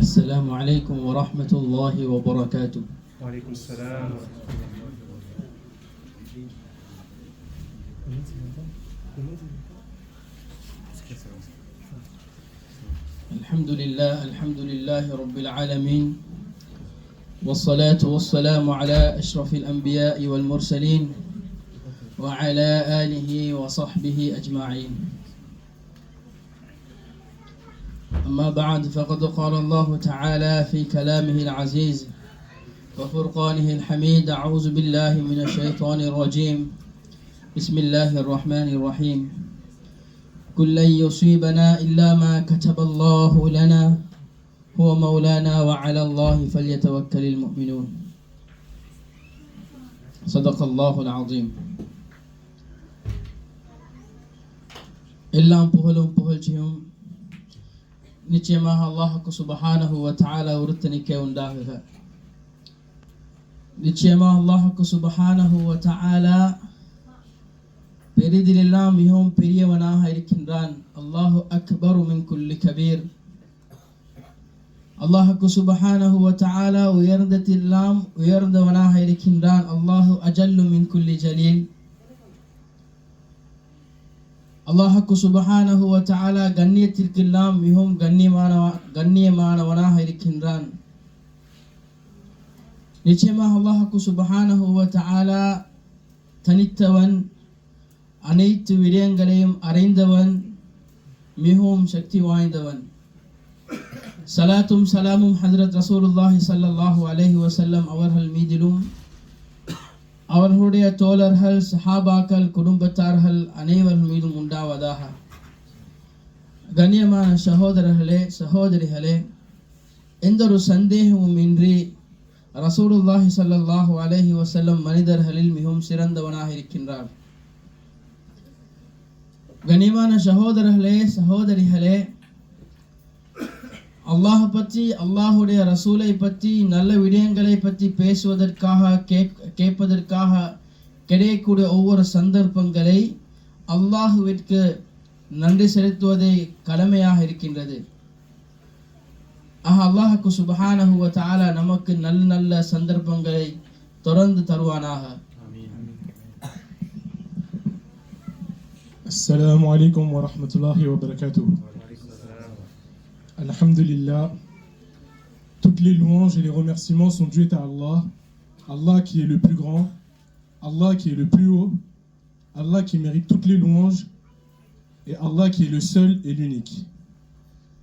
السلام عليكم ورحمة الله وبركاته. وعليكم السلام الحمد لله رب العالمين، والصلاة والسلام على أشرف الأنبياء والمرسلين وعلى آله وصحبه أجمعين. أما بعد، فقد قال الله تعالى في كلامه العزيز وفرقانه الحميد: أعوذ بالله من الشيطان الرجيم، بسم الله الرحمن الرحيم. قل لن يصيبنا إلا ما كتب الله لنا هو مولانا وعلى الله فليتوكل المؤمنون. صدق الله العظيم. எல்லாம் புகழும் புகழ்ச்சியும் நிச்சயமாக அல்லாஹ்வுக்கு சுப்ஹானஹு வ தஆலா ஒருத்தனுக்கே உண்டாகுக. நிச்சயமாக அல்லாஹ்வுக்கு சுப்ஹானஹு வ தஆலா பெரிதிலெல்லாம் மிகவும் பெரியவனாக இருக்கின்றான். அல்லாஹு அக்பரு மின் குல்லி கபீர். அல்லாஹ்வுக்கு சுப்ஹானஹு வ தஆலா உயர்ந்ததெல்லாம் உயர்ந்தவனாக இருக்கின்றான். அல்லாஹு அஜல்லு மின் குல்லி ஜலீல். அல்லாஹ்வுக்கு சுப்ஹானஹு வ தஆலா கண்ணியத்திற்கெல்லாம் மிகவும் கண்ணியமானவனாக இருக்கின்றான். நிச்சயமாக அல்லாஹ்வுக்கு சுப்ஹானஹு வ தஆலா தனித்தவன், அனைத்து விடயங்களையும் அறிந்தவன், மிகவும் சக்தி வாய்ந்தவன். சலாத்தும் சலாமும் ஹஜ்ரத் ரசூலுல்லாஹி ஸல்லல்லாஹு அலைஹி வஸல்லம் அவர்கள் மீதிலும் அவர்களுடைய தோழர்கள், சஹாபாக்கள், குடும்பத்தார்கள் அனைவர்கள் மீதும் உண்டாவதாக. கண்ணியமான சகோதரர்களே, சகோதரிகளே, எந்த ஒரு சந்தேகமும் இன்றி ரசூலுல்லாஹி ஸல்லல்லாஹு அலைஹி வஸல்லம் மனிதர்களில் மிகவும் சிறந்தவனாக இருக்கின்றார். கண்ணியமான சகோதரர்களே, சகோதரிகளே, அல்லாஹ் பற்றி, அல்லாஹுடைய ரசூலை பற்றி, நல்ல விடயங்களை பற்றி பேசுவதற்காக, கேட்பதற்காக கிடைக்கக்கூடிய ஒவ்வொரு சந்தர்ப்பங்களை அல்லாஹுவிற்கு நன்றி செலுத்துவதே கடமையாக இருக்கின்றது. அல்லாஹ்வுக்கு சுப்ஹானஹு வ தஆலா நமக்கு நல்ல நல்ல சந்தர்ப்பங்களை தொடர்ந்து தருவானாக. Assalamu alaikum wa rahmatullahi wa barakatuh. Alhamdulillah. Toutes les louanges et les remerciements sont dus à Allah. Allah qui est le plus grand, Allah qui est le plus haut, Allah qui mérite toutes les louanges, et Allah qui est le seul et l'unique,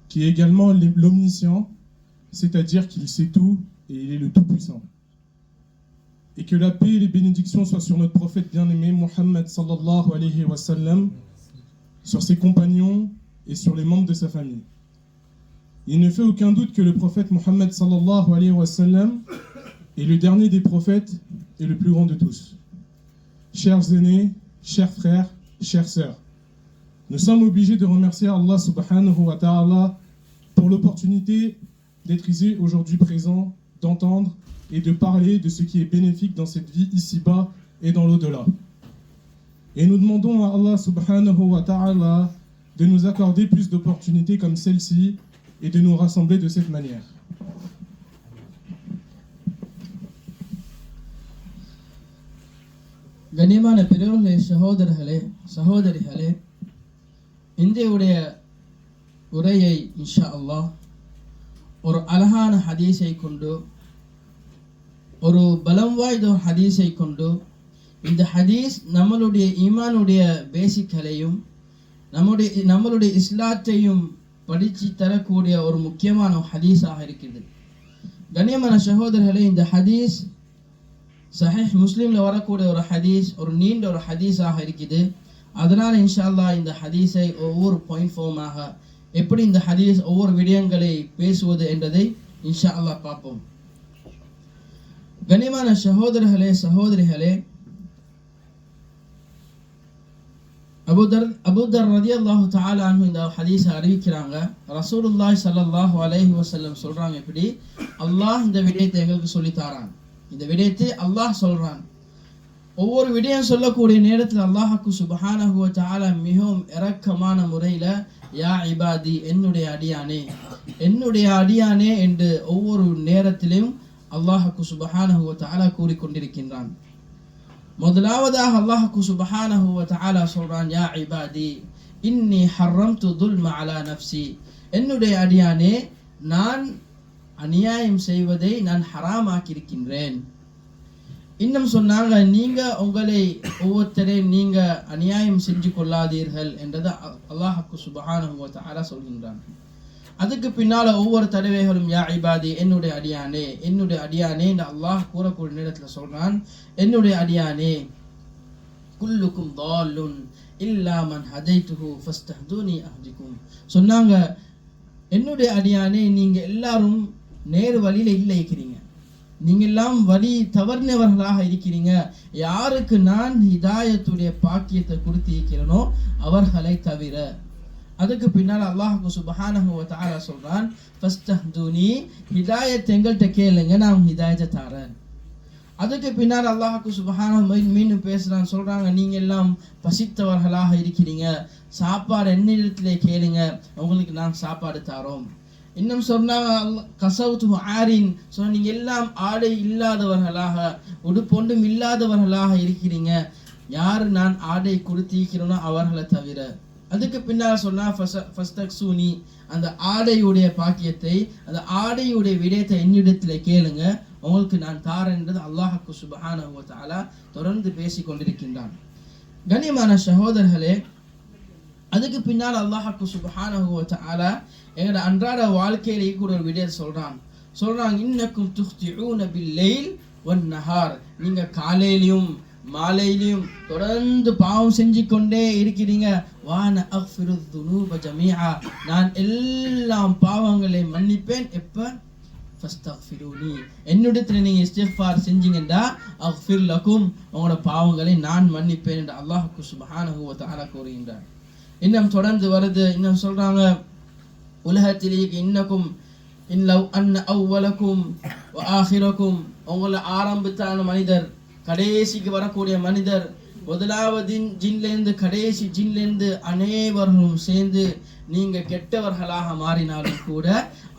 qui est également l'omniscient, c'est-à-dire qu'il sait tout et il est le tout-puissant. Et que la paix et les bénédictions soient sur notre prophète bien-aimé Muhammad sallallahu alayhi wa sallam, sur ses compagnons et sur les membres de sa famille. Il ne fait aucun doute que le prophète Muhammad sallallahu alayhi wa sallam est le dernier des prophètes et le plus grand de tous. Chers aînés, chers frères, chères sœurs, nous sommes obligés de remercier Allah subhanahu wa ta'ala pour l'opportunité d'être ici aujourd'hui présent, d'entendre et de parler de ce qui est bénéfique dans cette vie ici-bas et dans l'au-delà. Et nous demandons à Allah subhanahu wa ta'ala de nous accorder plus d'opportunités comme celle-ci et de nous rassembler de cette manière. கண்ணியமான பெரியோர்களே, சகோதரர்களே, சகோதரிகளே, இன்றைய உரையை இன்ஷா அல்லாஹ் ஒரு அழகான ஹதீஸை கொண்டு, ஒரு பலம் வாய்ந்த ஹதீஸை கொண்டு, இந்த ஹதீஸ் நம்மளுடைய ஈமானுடைய பேசிக்களையும் நம்மளுடைய இஸ்லாத்தையும் படித்து தரக்கூடிய ஒரு முக்கியமான ஹதீஸாக இருக்கிறது. கண்ணியமான சகோதரர்களே, இந்த ஹதீஸ் சஹீஹ் முஸ்லிம்ல வரக்கூடிய ஒரு ஹதீஸ், ஒரு நீண்ட ஒரு ஹதீஸாக இருக்குது. அதனால் இன்ஷா அல்லாஹ் இந்த ஹதீஸை ஒவ்வொரு பாயிண்ட் ஃபார்மாக எப்படி இந்த ஹதீஸ் ஒவ்வொரு விடயங்களை பேசுவது என்பதை இன்ஷா அல்லாஹ் பார்ப்போம். கண்ணியமான சகோதரர்களே, சகோதரிகளே, அபூதர் ரலியல்லாஹு தஆலா அன்ஹு இந்த ஹதீஸை அறிவிக்கிறாங்க. ரசூலுல்லாஹி ஸல்லல்லாஹு அலைஹி வஸல்லம் சொல்றாங்க, இப்படி அல்லாஹ் இந்த விடயத்தை எங்களுக்கு சொல்லி தாரான். இந்த விடயத்தை அல்லாஹ் சொல்றான். ஒவ்வொரு விடயம் சொல்லக்கூடிய நேரத்தில் அல்லாஹ்வுக்கு சுப்ஹானஹு வ தஆலா மிகவும் இரக்கமான முறையில் யா இபாதி என்னுடைய அடியானே என்று ஒவ்வொரு நேரத்திலும் அல்லாஹ்வுக்கு சுப்ஹானஹு வ தஆலா கூறிக்கொண்டிருக்கின்றான். முதலாவதாக அல்லாஹ்வுக்கு சுப்ஹானஹு வ தஆலா சொல்றான், யா இபாதி இன்னி ஹர்ரம்து துல்ம அலா நஃப்ஸி, என்னுடைய அடியானே நான் அநியாயம் செய்வதை நான் ஹராமாக்கியிருக்கின்றேன். இன்னும் சொன்னாங்க, நீங்க உங்களை ஒவ்வொருத்தரையும் நீங்க அநியாயம் செஞ்சு கொள்ளாதீர்கள் என்றது அல்லாஹ்வுக்கு சுப்ஹானஹு வ தஆலா சொல்கின்றான். அதுக்கு பின்னால ஒவ்வொரு தடவைகளும் யா இபாதி என்னுடைய அடியானே என்று அல்லாஹ் கூறக்கூடிய நேரத்தில் சொல்றான், என்னுடைய அடியானே குல்லுக்கும் தால்லுன் இல்லா மன் ஹதைத்துஹு ஃபஸ்தஹ்துனி அஹ்திக்கும். சொன்னாங்க, என்னுடைய அடியானே நீங்க எல்லாரும் நேரு வழியில இல்லை இருக்கிறீங்க, நீங்க எல்லாம் வழி தவறினவர்களாக இருக்கிறீங்க. யாருக்கு நான் ஹிதாயத்துடைய பாக்கியத்தை கொடுத்து இருக்கிறேனோ அவர்களை தவிர. அதுக்கு பின்னால் அல்லாஹ்வுக்கு சுப்ஹானஹு வ தஆலா சொல்றான், ஃபஸ்தஹ்துனி ஹிதாயத் எங்கள்கிட்ட கேளுங்க, நான் ஹிதாயத்தை தரேன். அதுக்கு பின்னால் அல்லாஹ்வுக்கு சுப்ஹானஹு மீண்டும் பேசுறான், சொல்றாங்க, நீங்க எல்லாம் பசித்தவர்களாக இருக்கிறீங்க, சாப்பாடு என்னிடத்திலே கேளுங்க, உங்களுக்கு நான் சாப்பாடு தரோம். இன்னும் சொன்னாங்க, கசவுத்து ஆரின், நீங்க எல்லாம் ஆடை இல்லாதவர்களாக உடுப்பொண்டும் இல்லாதவர்களாக இருக்கிறீங்க, யாரு நான் ஆடை கொடுத்திருக்கிறேனோ அவர்களை தவிர. அதுக்கு பின்னால் சொன்னா ஃபஸ்தக்ஸூனி, அந்த ஆடையுடைய பாக்கியத்தை, அந்த ஆடையுடைய விடயத்தை என்னிடத்துல கேளுங்க, உங்களுக்கு நான் தாரேன்றது அல்லாஹ்வுக்கு சுப்ஹானஹு வ தஆலா தொடர்ந்து பேசிக் கொண்டிருக்கின்றான். கண்ணியமான சகோதரர்களே, அதுக்கு பின்னால் அல்லாஹ்வுக்கு சுப்ஹானஹு வ தஆலா எங்களோட அன்றாட வாழ்க்கையில கூட ஒரு விடயத்தை சொல்றாங்க, இன்னக்கும் துஹ்திஊன பில்லைல் வன் நஹார், நீங்க காலையிலும் மாலையிலும் தொடர்ந்து பாவம் செஞ்சு கொண்டே இருக்கிறீங்க. வான அக்ஃபிரு துனூப ஜமீஆ, நான் எல்லாம் பாவங்களை மன்னிப்பேன். எப்ப? ஃபஸ்தக்ஃபிரூனி, என்னிடத்தில் நீங்க இஸ்திக்ஃபார் செஞ்சீங்கடா அக்ஃபிர் லகும், உங்களோட பாவங்களை நான் மன்னிப்பேன் என்று அல்லாஹ்வுக்கு சுப்ஹானஹு வ தஆலா கூறுகின்றார். இன்னும் தொடர்ந்து வருது, இன்னும் சொல்றாங்க, உலகத்திலே இன்னக்கும் இன்னலவ் அன்ன அவ்வலக்கும் வ ஆஹிரக்கும், உங்கள ஆரம்பித்தான மனிதர் கடைசிக்கு வரக்கூடிய மனிதர், முதலாவது ஜின்லேருந்து கடைசி ஜின்லேருந்து அனைவர்களும் சேர்ந்து நீங்க கெட்டவர்களாக மாறினாலும் கூட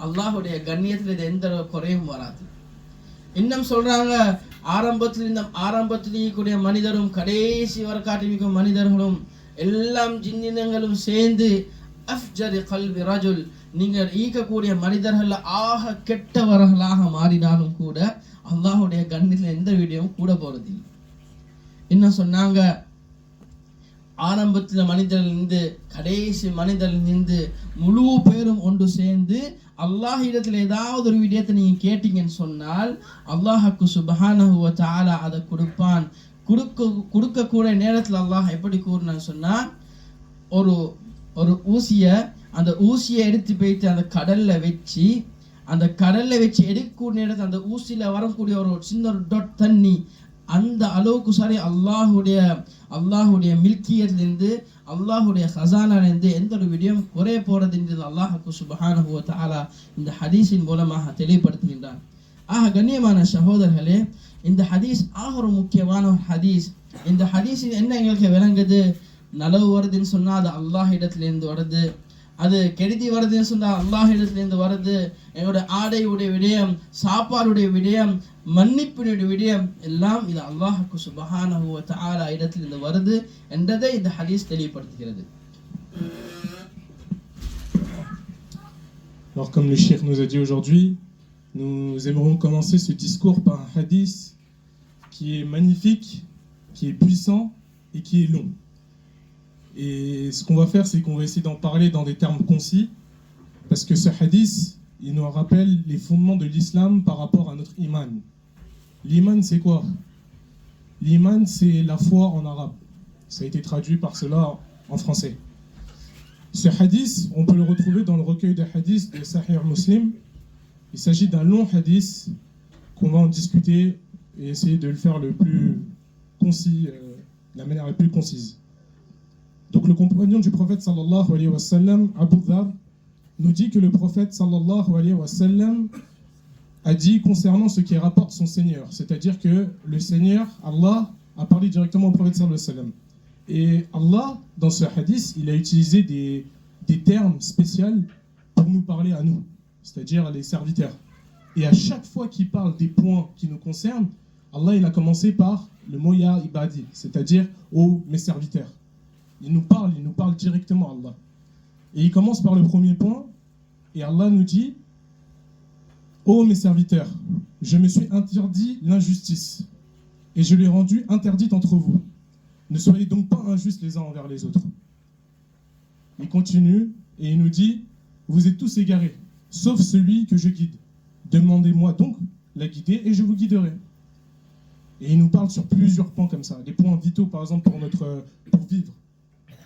அல்லாஹ்வுடைய கண்ணியத்தில் இது எந்த குறையும் வராது. இன்னும் சொல்றாங்க, ஆரம்பத்திலேயே கூடிய மனிதரும் கடைசி வர காட்டிமிக்கும் மனிதர்களும் எல்லாம் ஜின்னினங்களும் சேர்ந்து அஃப்ஜரி கல்வி ரஜுல், நீங்கள் ஈக்கக்கூடிய மனிதர்கள் ஆக கெட்டவர்களாக மாறினாலும் கூட அல்லாஹ்வுடைய கண்ணியத்தில் எந்த விடயமும் கூட போறது. இன்னும் சொன்னாங்க, ஆரம்பத்தில் மனிதர்களிருந்து கடைசி மனிதர்களிருந்து முழு பேரும் ஒன்று சேர்ந்து அல்லாஹ் இடத்துல ஏதாவது ஒரு விடயத்தை நீங்க கேட்டீங்கன்னு சொன்னால் அல்லாஹ்வுக்கு சுப்ஹானஹு வ தஆலா அதை கொடுப்பான். கொடுக்கக்கூடிய நேரத்தில் அல்லாஹ் எப்படி கூறினான்னு சொன்னா, ஒரு ஊசியை, அந்த ஊசியை எடுத்து போயிட்டு அந்த கடல்ல வச்சு எடுக்கக்கூடிய நேரத்தில் அந்த ஊசியில வரக்கூடிய ஒரு சின்ன ஒரு டொட் தண்ணி, அந்த அளவுக்கு சரி அல்லாஹ்வுடைய மில்கியத்திலிருந்து அல்லாஹ்வுடைய ஹசானாலிருந்து எந்த ஒரு விடயம் குறைய போறதுன்றது அல்லாஹ்வுக்கு சுப்ஹானஹு வ தஆலா இந்த ஹதீஸின் மூலமாக தெளிவுபடுத்துகின்றார். கண்ணியமான சகோதரர்களே, இந்த ஹதீஸ் ஒரு முக்கியமான ஒரு ஹதீஸ். இந்த ஹதீஸில் என்ன எங்களுக்கு விளங்குது? நலவு வருதுன்னு சொன்னா அது அல்லாஹ் இடத்திலிருந்து வருது, அது கெடுதி வருதுன்னு சொன்னா அல்லாஹ் இடத்திலிருந்து வருது. எங்களோட ஆடையுடைய விடயம், சாப்பாடுடைய விடயம், மன்னிப்பினுடைய விடயம் எல்லாம் இது அல்லாஹ்வுக்கு சுப்ஹானஹு வ தஆலா இடத்திலிருந்து வருது என்றதை இந்த ஹதீஸ் தெளிவுபடுத்துகிறது. Alors comme le cheikh nous a dit aujourd'hui, nous aimerions commencer ce discours par un hadith qui est magnifique, qui est puissant et qui est long. Et ce qu'on va faire, c'est qu'on va essayer d'en parler dans des termes concis, parce que ce hadith, il nous rappelle les fondements de l'islam par rapport à notre iman. L'iman, c'est quoi? L'iman, c'est la foi en arabe. Ça a été traduit par cela en français. Ce hadith, on peut le retrouver dans le recueil de hadiths de Sahih Muslim. Il s'agit d'un long hadith qu'on va en discuter et essayer de le faire le plus concis, de la manière la plus concise. Donc le compagnon du prophète sallallahu alayhi wa sallam, Abu Dhar, nous dit que le prophète sallallahu alayhi wa sallam a dit concernant ce qui rapporte son Seigneur, c'est-à-dire que le Seigneur, Allah, a parlé directement au prophète sallallahu alayhi wa sallam. Et Allah, dans ce hadith, il a utilisé des termes spéciaux pour nous parler à nous, c'est-à-dire les serviteurs. Et à chaque fois qu'il parle des points qui nous concernent, Allah il a commencé par le mot ya ibadi, c'est-à-dire ô mes serviteurs. Il nous parle directement Allah. Et il commence par le premier point, et Allah nous dit ô mes serviteurs, je me suis interdit l'injustice, et je l'ai rendue interdite entre vous. Ne soyez donc pas injustes les uns envers les autres. Il continue et il nous dit vous êtes tous égarés, sauf celui que je guide. Demandez-moi donc la guider et je vous guiderai. Et il nous parle sur plusieurs points comme ça, des points vitaux par exemple pour vivre,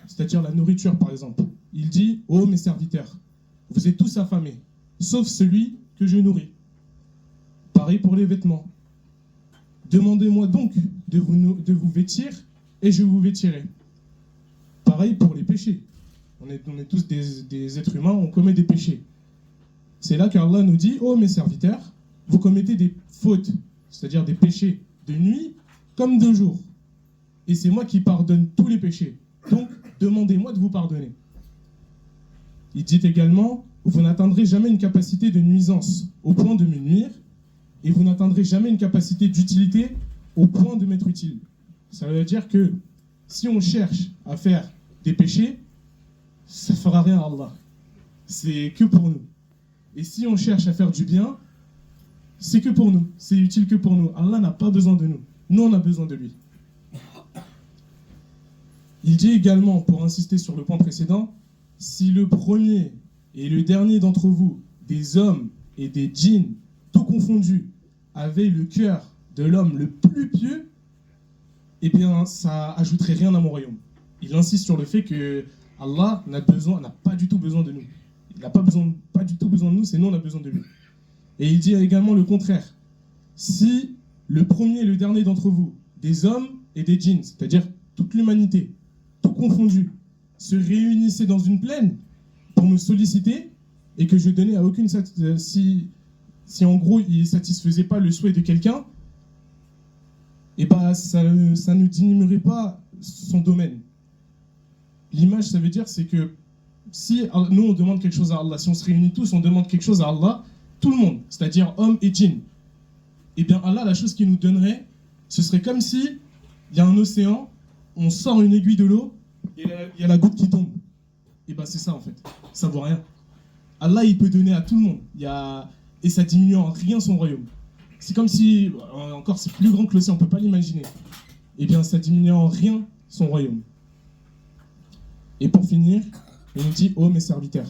c'est-à-dire la nourriture par exemple. Il dit ô mes serviteurs, vous êtes tous affamés, sauf celui que je nourris. Pareil pour les vêtements. Demandez-moi donc de vous vêtir et je vous vêtirai. Pareil pour les péchés. On est tous des êtres humains, on commet des péchés. C'est là qu'Allah nous dit ô mes serviteurs, vous commettez des fautes, c'est-à-dire des péchés de nuit comme de jour. Et c'est moi qui pardonne tous les péchés. Donc, demandez-moi de vous pardonner. Il dit également, vous n'atteindrez jamais une capacité de nuisance au point de me nuire, et vous n'atteindrez jamais une capacité d'utilité au point de m'être utile. Ça veut dire que si on cherche à faire des péchés, ça ne fera rien à Allah. C'est que pour nous. Et si on cherche à faire du bien, c'est que pour nous. C'est utile que pour nous. Allah n'a pas besoin de nous. Nous, on a besoin de lui. Il dit également, pour insister sur le point précédent, si le premier et le dernier d'entre vous, des hommes et des djinns, tout confondus, avaient le cœur de l'homme le plus pieux, eh bien, ça ajouterait rien à mon royaume. Il insiste sur le fait que Allah n'a pas du tout besoin de nous. Il n'a pas du tout besoin de nous, c'est nous, on a besoin de lui. Et il dit également le contraire. Si le premier et le dernier d'entre vous, des hommes et des djinns, c'est-à-dire toute l'humanité, tout confondu, se réunissaient dans une plaine pour me solliciter et que je donnais à aucune si en gros il ne satisfaisait pas le souhait de quelqu'un, et bah ça ne diminuerait pas son domaine. L'image, ça veut dire, c'est que si nous on demande quelque chose à Allah, si on se réunit tous, on demande quelque chose à Allah, tout le monde, c'est-à-dire hommes et djinns, et bien Allah, la chose qu'il nous donnerait, ce serait comme si il y a un océan, on sort une aiguille de l'eau et il y a la goutte qui tombe. Et bien c'est ça en fait, ça vaut rien. Allah il peut donner à tout le monde, et ça diminue en rien son royaume. C'est comme si, encore c'est plus grand que l'océan, on ne peut pas l'imaginer. Et bien ça diminue en rien son royaume. Et pour finir, il nous dit ô mes serviteurs,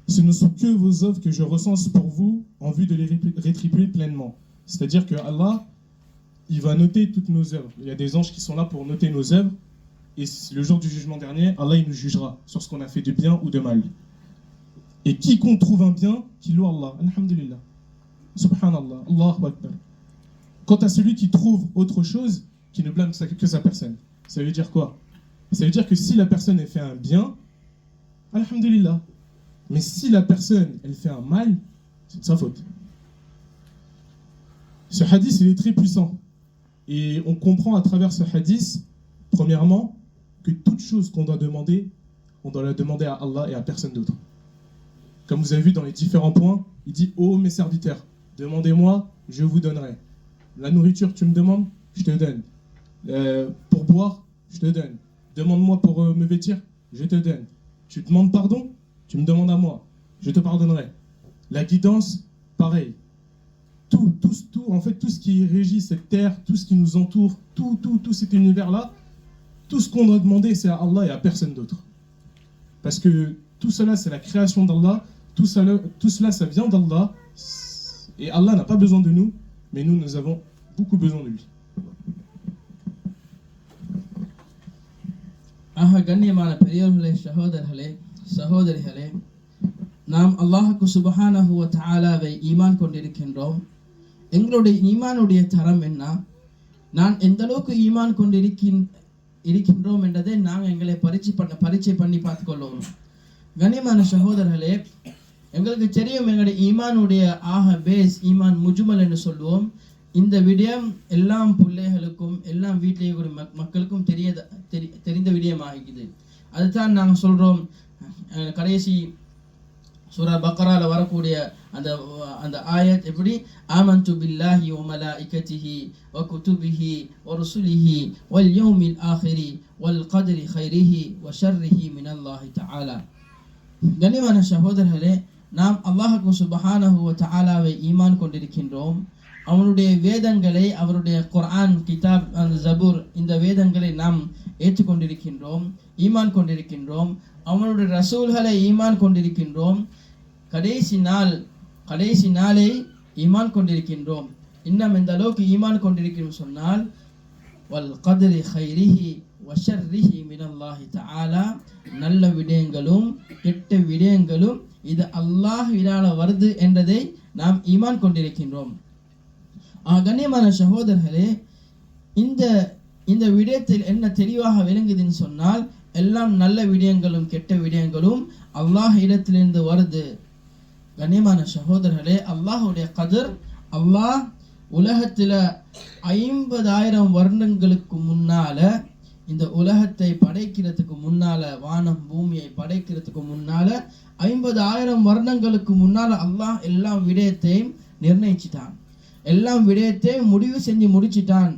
ce ne sont que vos œuvres que je recense pour vous en vue de les rétribuer pleinement. C'est-à-dire que Allah, il va noter toutes nos œuvres. Il y a des anges qui sont là pour noter nos œuvres. Et le jour du jugement dernier, Allah il nous jugera sur ce qu'on a fait de bien ou de mal. Et quiconque trouve un bien, qu'il loue Allah. Alhamdulillah. Subhanallah. Allahu Akbar. Quant à celui qui trouve autre chose, qui ne blâme que sa personne. Ça veut dire quoi? Ça veut dire que si la personne elle fait un bien, alhamdulillah. Mais si la personne elle fait un mal, c'est de sa faute. Ce hadith il est très puissant. Et on comprend à travers ce hadith, premièrement, que toute chose qu'on doit demander, on doit la demander à Allah et à personne d'autre. Comme vous avez vu dans les différents points, il dit ô mes serviteurs, demandez-moi, je vous donnerai. La nourriture, tu me demandes, je te donne. Pour boire, je te donne. Demande-moi pour me vêtir, je te donne. Tu demandes pardon, tu me demandes à moi, je te pardonnerai. La guidance, pareil. Tout, en fait, tout ce qui régit cette terre, tout ce qui nous entoure, tout cet univers-là, tout ce qu'on doit demander, c'est à Allah et à personne d'autre. Parce que tout cela, c'est la création d'Allah, tout cela, ça vient d'Allah, et Allah n'a pas besoin de nous, mais nous avons beaucoup besoin de lui. கண்ணியமான பெரியோர்களே, சகோதரிகளே, நாம் அல்லாஹ்வுக்கு சுப்ஹானஹு வ தஆலாவை ஈமான் கொண்டிருக்கின்றோம். எங்களுடைய ஈமானுடைய தரம் என்ன, நான் எந்த அளவுக்கு ஈமான் கொண்டிருக்கின்றோம் என்றதை நாங்கள் எங்களை பரீட்சை பண்ணி பார்த்துக்கொள்ளணும். கண்ணியமான சகோதரர்களே, எங்களுக்கு தெரியும் எங்களுடைய ஈமானுடைய பேஸ் ஈமான் முஜ்மல் என்று சொல்லுவோம். இந்த விடயம் எல்லாம் பிள்ளைகளுக்கும் எல்லாம் வீட்டிலேயே கூடிய மக்களுக்கும் தெரிந்த விடயமாகிக்குது. அதுதான் நாங்கள் சொல்கிறோம், கடைசி சூரா பக்ரால வரக்கூடிய அந்த ஆயத் எப்படி, ஆமன்து பில்லாஹி வ மலாயிகத்திஹி வ குதுபிஹி வ ருசுலிஹி வல் யௌமில் ஆஹிரி வல் கத்ரி கைரிஹி வ ஷர்ரிஹி மினல்லாஹி தஆலா. கண்ணியமான சகோதரர்களே, நாம் அல்லாஹ்வுக்கு சுப்ஹானஹு வ தஆலாவை ஈமான் கொண்டிருக்கின்றோம். அவனுடைய வேதங்களை, அவருடைய குர்ஆன், கிதாப், ஜபூர், இந்த வேதங்களை நாம் ஏற்றுக்கொண்டிருக்கின்றோம், ஈமான் கொண்டிருக்கின்றோம். அவனுடைய ரசூல்களை ஈமான் கொண்டிருக்கின்றோம். கடைசி நாளை ஈமான் கொண்டிருக்கின்றோம். இன்னும் இந்த அளவுக்கு ஈமான் கொண்டிருக்கிறோம் சொன்னால், வல் கத்ரி கைரிஹி வ ஷர்ரிஹி மினல்லாஹி தஆலா, நல்ல விடயங்களும் கெட்ட விடயங்களும் இது அல்லாஹ்வினால வருது என்றதை நாம் ஈமான் கொண்டிருக்கின்றோம். கண்ணியமான சகோதரர்களே, இந்த விடயத்தில் என்ன தெளிவாக விளங்குதுன்னு சொன்னால், எல்லாம் நல்ல விடயங்களும் கெட்ட விடயங்களும் அல்லாஹ் இடத்திலிருந்து வருது. கண்ணியமான சகோதரர்களே, அல்லாஹுடைய கதர், அல்லாஹ் உலகத்தில் 50,000 வருடங்களுக்கு முன்னால, இந்த உலகத்தை படைக்கிறதுக்கு முன்னால, வானம் பூமியை படைக்கிறதுக்கு முன்னால 50,000 வருடங்களுக்கு முன்னால அல்லாஹ் எல்லா விடயத்தையும் நிர்ணயிச்சிட்டான், எல்லாம் விடயத்தை முடிவு செஞ்சு முடிச்சிட்டான்.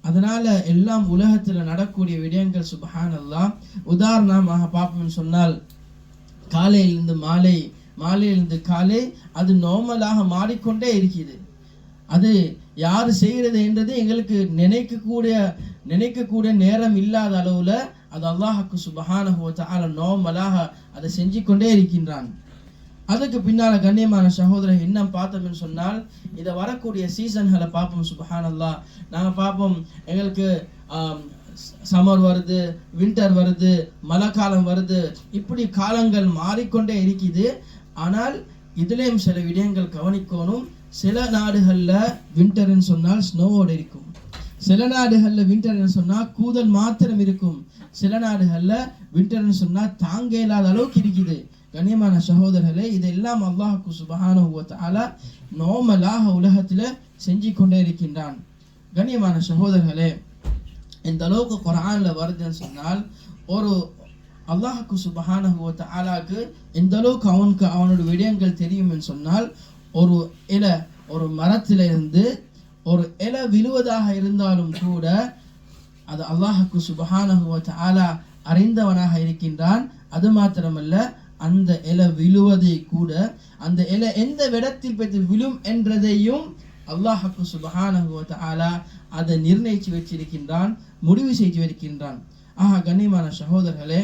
அதனால எல்லாம் உலகத்தில் நடக்கூடிய விடயங்கள் சுப்ஹானல்லாஹ். உதாரணமாக பார்ப்போம்னு சொன்னால், காலையிலிருந்து மாலை, மாலையிலிருந்து காலை, அது நார்மலாக மாறிக்கொண்டே இருக்குது. அது யார் செய்கிறது என்றது எங்களுக்கு நினைக்கக்கூடிய நேரம் இல்லாத அளவுல அது அல்லாஹ்வுக்கு சுப்ஹானஹு வ தஆலா நார்மலாக அதை செஞ்சு கொண்டே இருக்கின்றான். அதுக்கு பின்னால கண்ணியமான சகோதரர் என்ன பார்த்தோம்னு சொன்னால், இதை வரக்கூடிய சீசன்களை பார்ப்போம். சுப்ஹானல்லாஹ், நாங்கள் பார்ப்போம், எங்களுக்கு சம்மர் வருது, வின்டர் வருது, மழை காலம் வருது, இப்படி காலங்கள் மாறிக்கொண்டே இருக்குது. ஆனால் இதுலேயும் சில விடயங்கள் கவனிக்கணும். சில நாடுகளில் வின்டர்ன்னு சொன்னால் ஸ்னோவோடு இருக்கும், சில நாடுகளில் வின்டர்ன்னு சொன்னால் கூதல் மாத்திரம் இருக்கும், சில நாடுகளில் வின்டர்ன்னு சொன்னால் தாங்க இல்லாத அளவுக்கு இருக்குது. கண்ணியமான சகோதரர்களே, இதெல்லாம் அல்லாஹ்வுக்கு சுப்ஹானஹு வ தஆலா நார்மலாக உலகத்தில் செஞ்சு கொண்டே இருக்கின்றான். கண்ணியமான சகோதரர்களே, இந்த அளவுக்கு குர்ஆன்ல வருதுன்னு சொன்னால், ஒரு அல்லாஹ்வுக்கு சுப்ஹானஹு வ தஆலாக்கு எந்த அளவுக்கு அவனோட விடயங்கள் தெரியும்னு சொன்னால், ஒரு மரத்திலிருந்து ஒரு இலை விழுவதாக இருந்தாலும் கூட அது அல்லாஹ்வுக்கு சுப்ஹானஹு வ தஆலா அறிந்தவனாக இருக்கின்றான். அது மாத்திரமல்ல, அந்த இலை விழுவதை கூட, அந்த இலை எந்த இடத்தில் போய் விழும் என்றதையும் அல்லாஹ்வுக்கு சுப்ஹானஹு வ தஆலா அதை நிர்ணயித்து வச்சிருக்கின்றான், முடிவு செய்து வைக்கின்றான். கண்ணியமான சகோதரர்களே,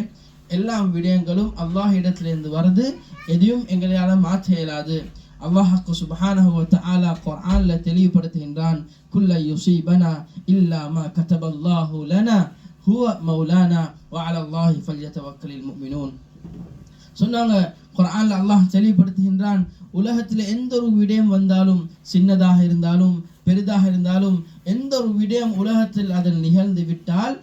எல்லா விடயங்களும் அல்லாஹ் இடத்திலிருந்து வருது, எதையும் எங்களால் மாற்ற இயலாது. அல்லாஹ்வுக்கு சுப்ஹானஹு வ தஆலா குர்ஆன்ல தெளிவுபடுத்துகின்றான், குல்ல யுஸீபனா இல்லா மா கதபல்லாஹு லனா ஹுவ மௌலானா வ அலல்லாஹி ஃபல்யதவக்கலில் முஃமினூன். சொன்னாங்க, குர்ஆன்ல அல்லாஹ் தெளிவுபடுத்துகின்றான், உலகத்தில் எந்த ஒரு விடயம் வந்தாலும், சின்னதாக இருந்தாலும் பெரிதாக இருந்தாலும், எந்த ஒரு விடயம் உலகத்தில் அதில் நிகழ்ந்து விட்டால்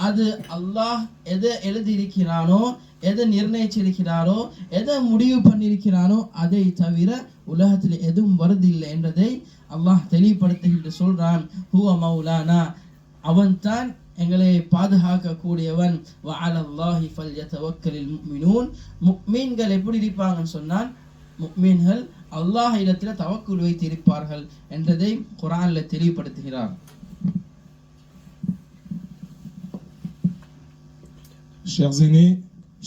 அது அல்லாஹ் எதை எழுதியிருக்கிறானோ, எதை நிர்ணயிச்சிருக்கிறாரோ, எதை முடிவு பண்ணியிருக்கிறானோ அதை தவிர உலகத்தில் எதுவும் வருதில்லை என்றதை அல்லாஹ் தெளிவுபடுத்துகின்ற சொல்றான். ஹுவ மௌலானா, அவன்தான் எங்களை பாதுகாக்கக்கூடியவன். வ அலல்லாஹி ஃபல்யதவக்கலில் முஃமினூன், முஃமின்கள் எப்படி இருப்பாங்கன்னு சொன்னால், முஃமின்கள் அல்லாஹ் இடத்துல தவக்குல் வைத்து இருப்பார்கள் என்றதை குர்ஆன்ல தெளிவுபடுத்துகிறார். Chers aînés,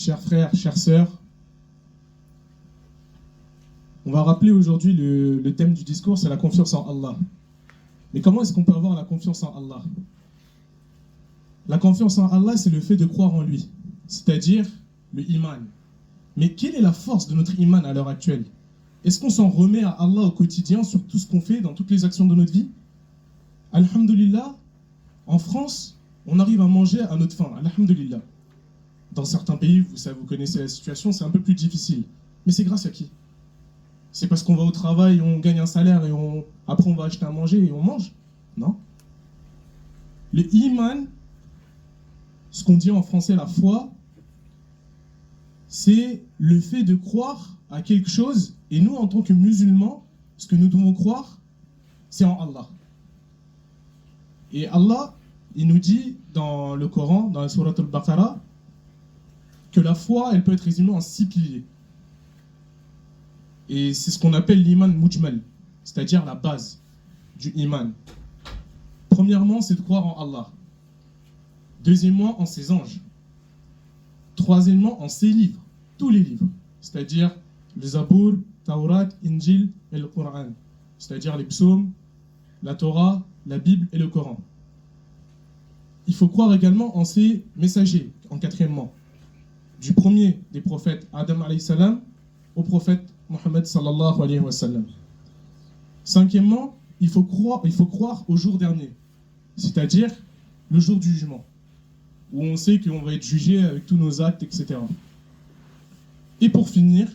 chers frères, chères sœurs, on va rappeler aujourd'hui le thème du discours, c'est la confiance en Allah. Mais comment est-ce qu'on peut avoir la confiance en Allah? La confiance en Allah, c'est le fait de croire en lui, c'est-à-dire le iman. Mais quelle est la force de notre iman à l'heure actuelle? Est-ce qu'on s'en remet à Allah au quotidien sur tout ce qu'on fait, dans toutes les actions de notre vie? Alhamdulillah, en France, on arrive à manger à notre faim, alhamdulillah. Dans certains pays, vous connaissez la situation, c'est un peu plus difficile. Mais c'est grâce à qui? C'est parce qu'on va au travail, on gagne un salaire et après on va acheter à manger et on mange? Non. Le iman, ce qu'on dit en français la foi, c'est le fait de croire à quelque chose. Et nous, en tant que musulmans, ce que nous devons croire, c'est en Allah. Et Allah, il nous dit dans le Coran, dans la sourate al-Baqarah, que la foi, elle peut être résumée en 6 piliers. Et c'est ce qu'on appelle l'iman mujmal, c'est-à-dire la base du iman. Premièrement, c'est de croire en Allah. Deuxièmement, en ses anges. Troisièmement, en ses livres, tous les livres, c'est-à-dire le Zabour, Taurat, Injil et le Coran, c'est-à-dire les psaumes, la Torah, la Bible et le Coran. Il faut croire également en ses messagers, en quatrièmement, du premier des prophètes Adam alayhi salam au prophète Mohammed sallallahu alayhi wa sallam. Cinquièmement, il faut croire au jour dernier, c'est-à-dire le jour du jugement, où on sait qu'on va être jugé avec tous nos actes, etc. Et pour finir,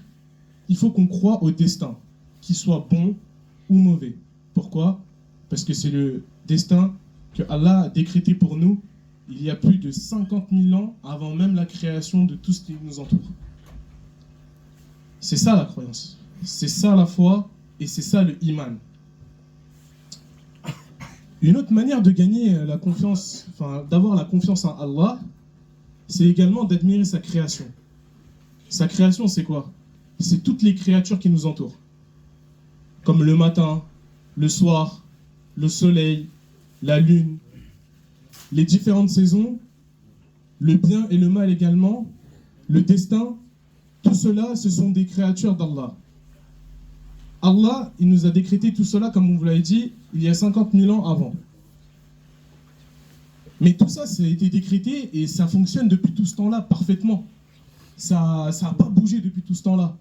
il faut qu'on croie au destin, qu'il soit bon ou mauvais. Pourquoi? Parce que c'est le destin que Allah a décrété pour nous il y a plus de 50 000 ans avant même la création de tout ce qui nous entoure. C'est ça la croyance, c'est ça la foi et c'est ça le iman. Une autre manière de gagner la confiance, d'avoir la confiance en Allah, c'est également d'admirer sa création. Sa création, c'est quoi? C'est toutes les créatures qui nous entourent. Comme le matin, le soir, le soleil, la lune, les différentes saisons, le bien et le mal également, le destin, tout cela, ce sont des créatures d'Allah. Allah, il nous a décrété tout cela, comme on vous l'avait dit, il y a 50 000 ans avant. Mais tout ça, ça a été décrété et ça fonctionne depuis tout ce temps-là parfaitement. Ça n'a pas bougé depuis tout ce temps-là.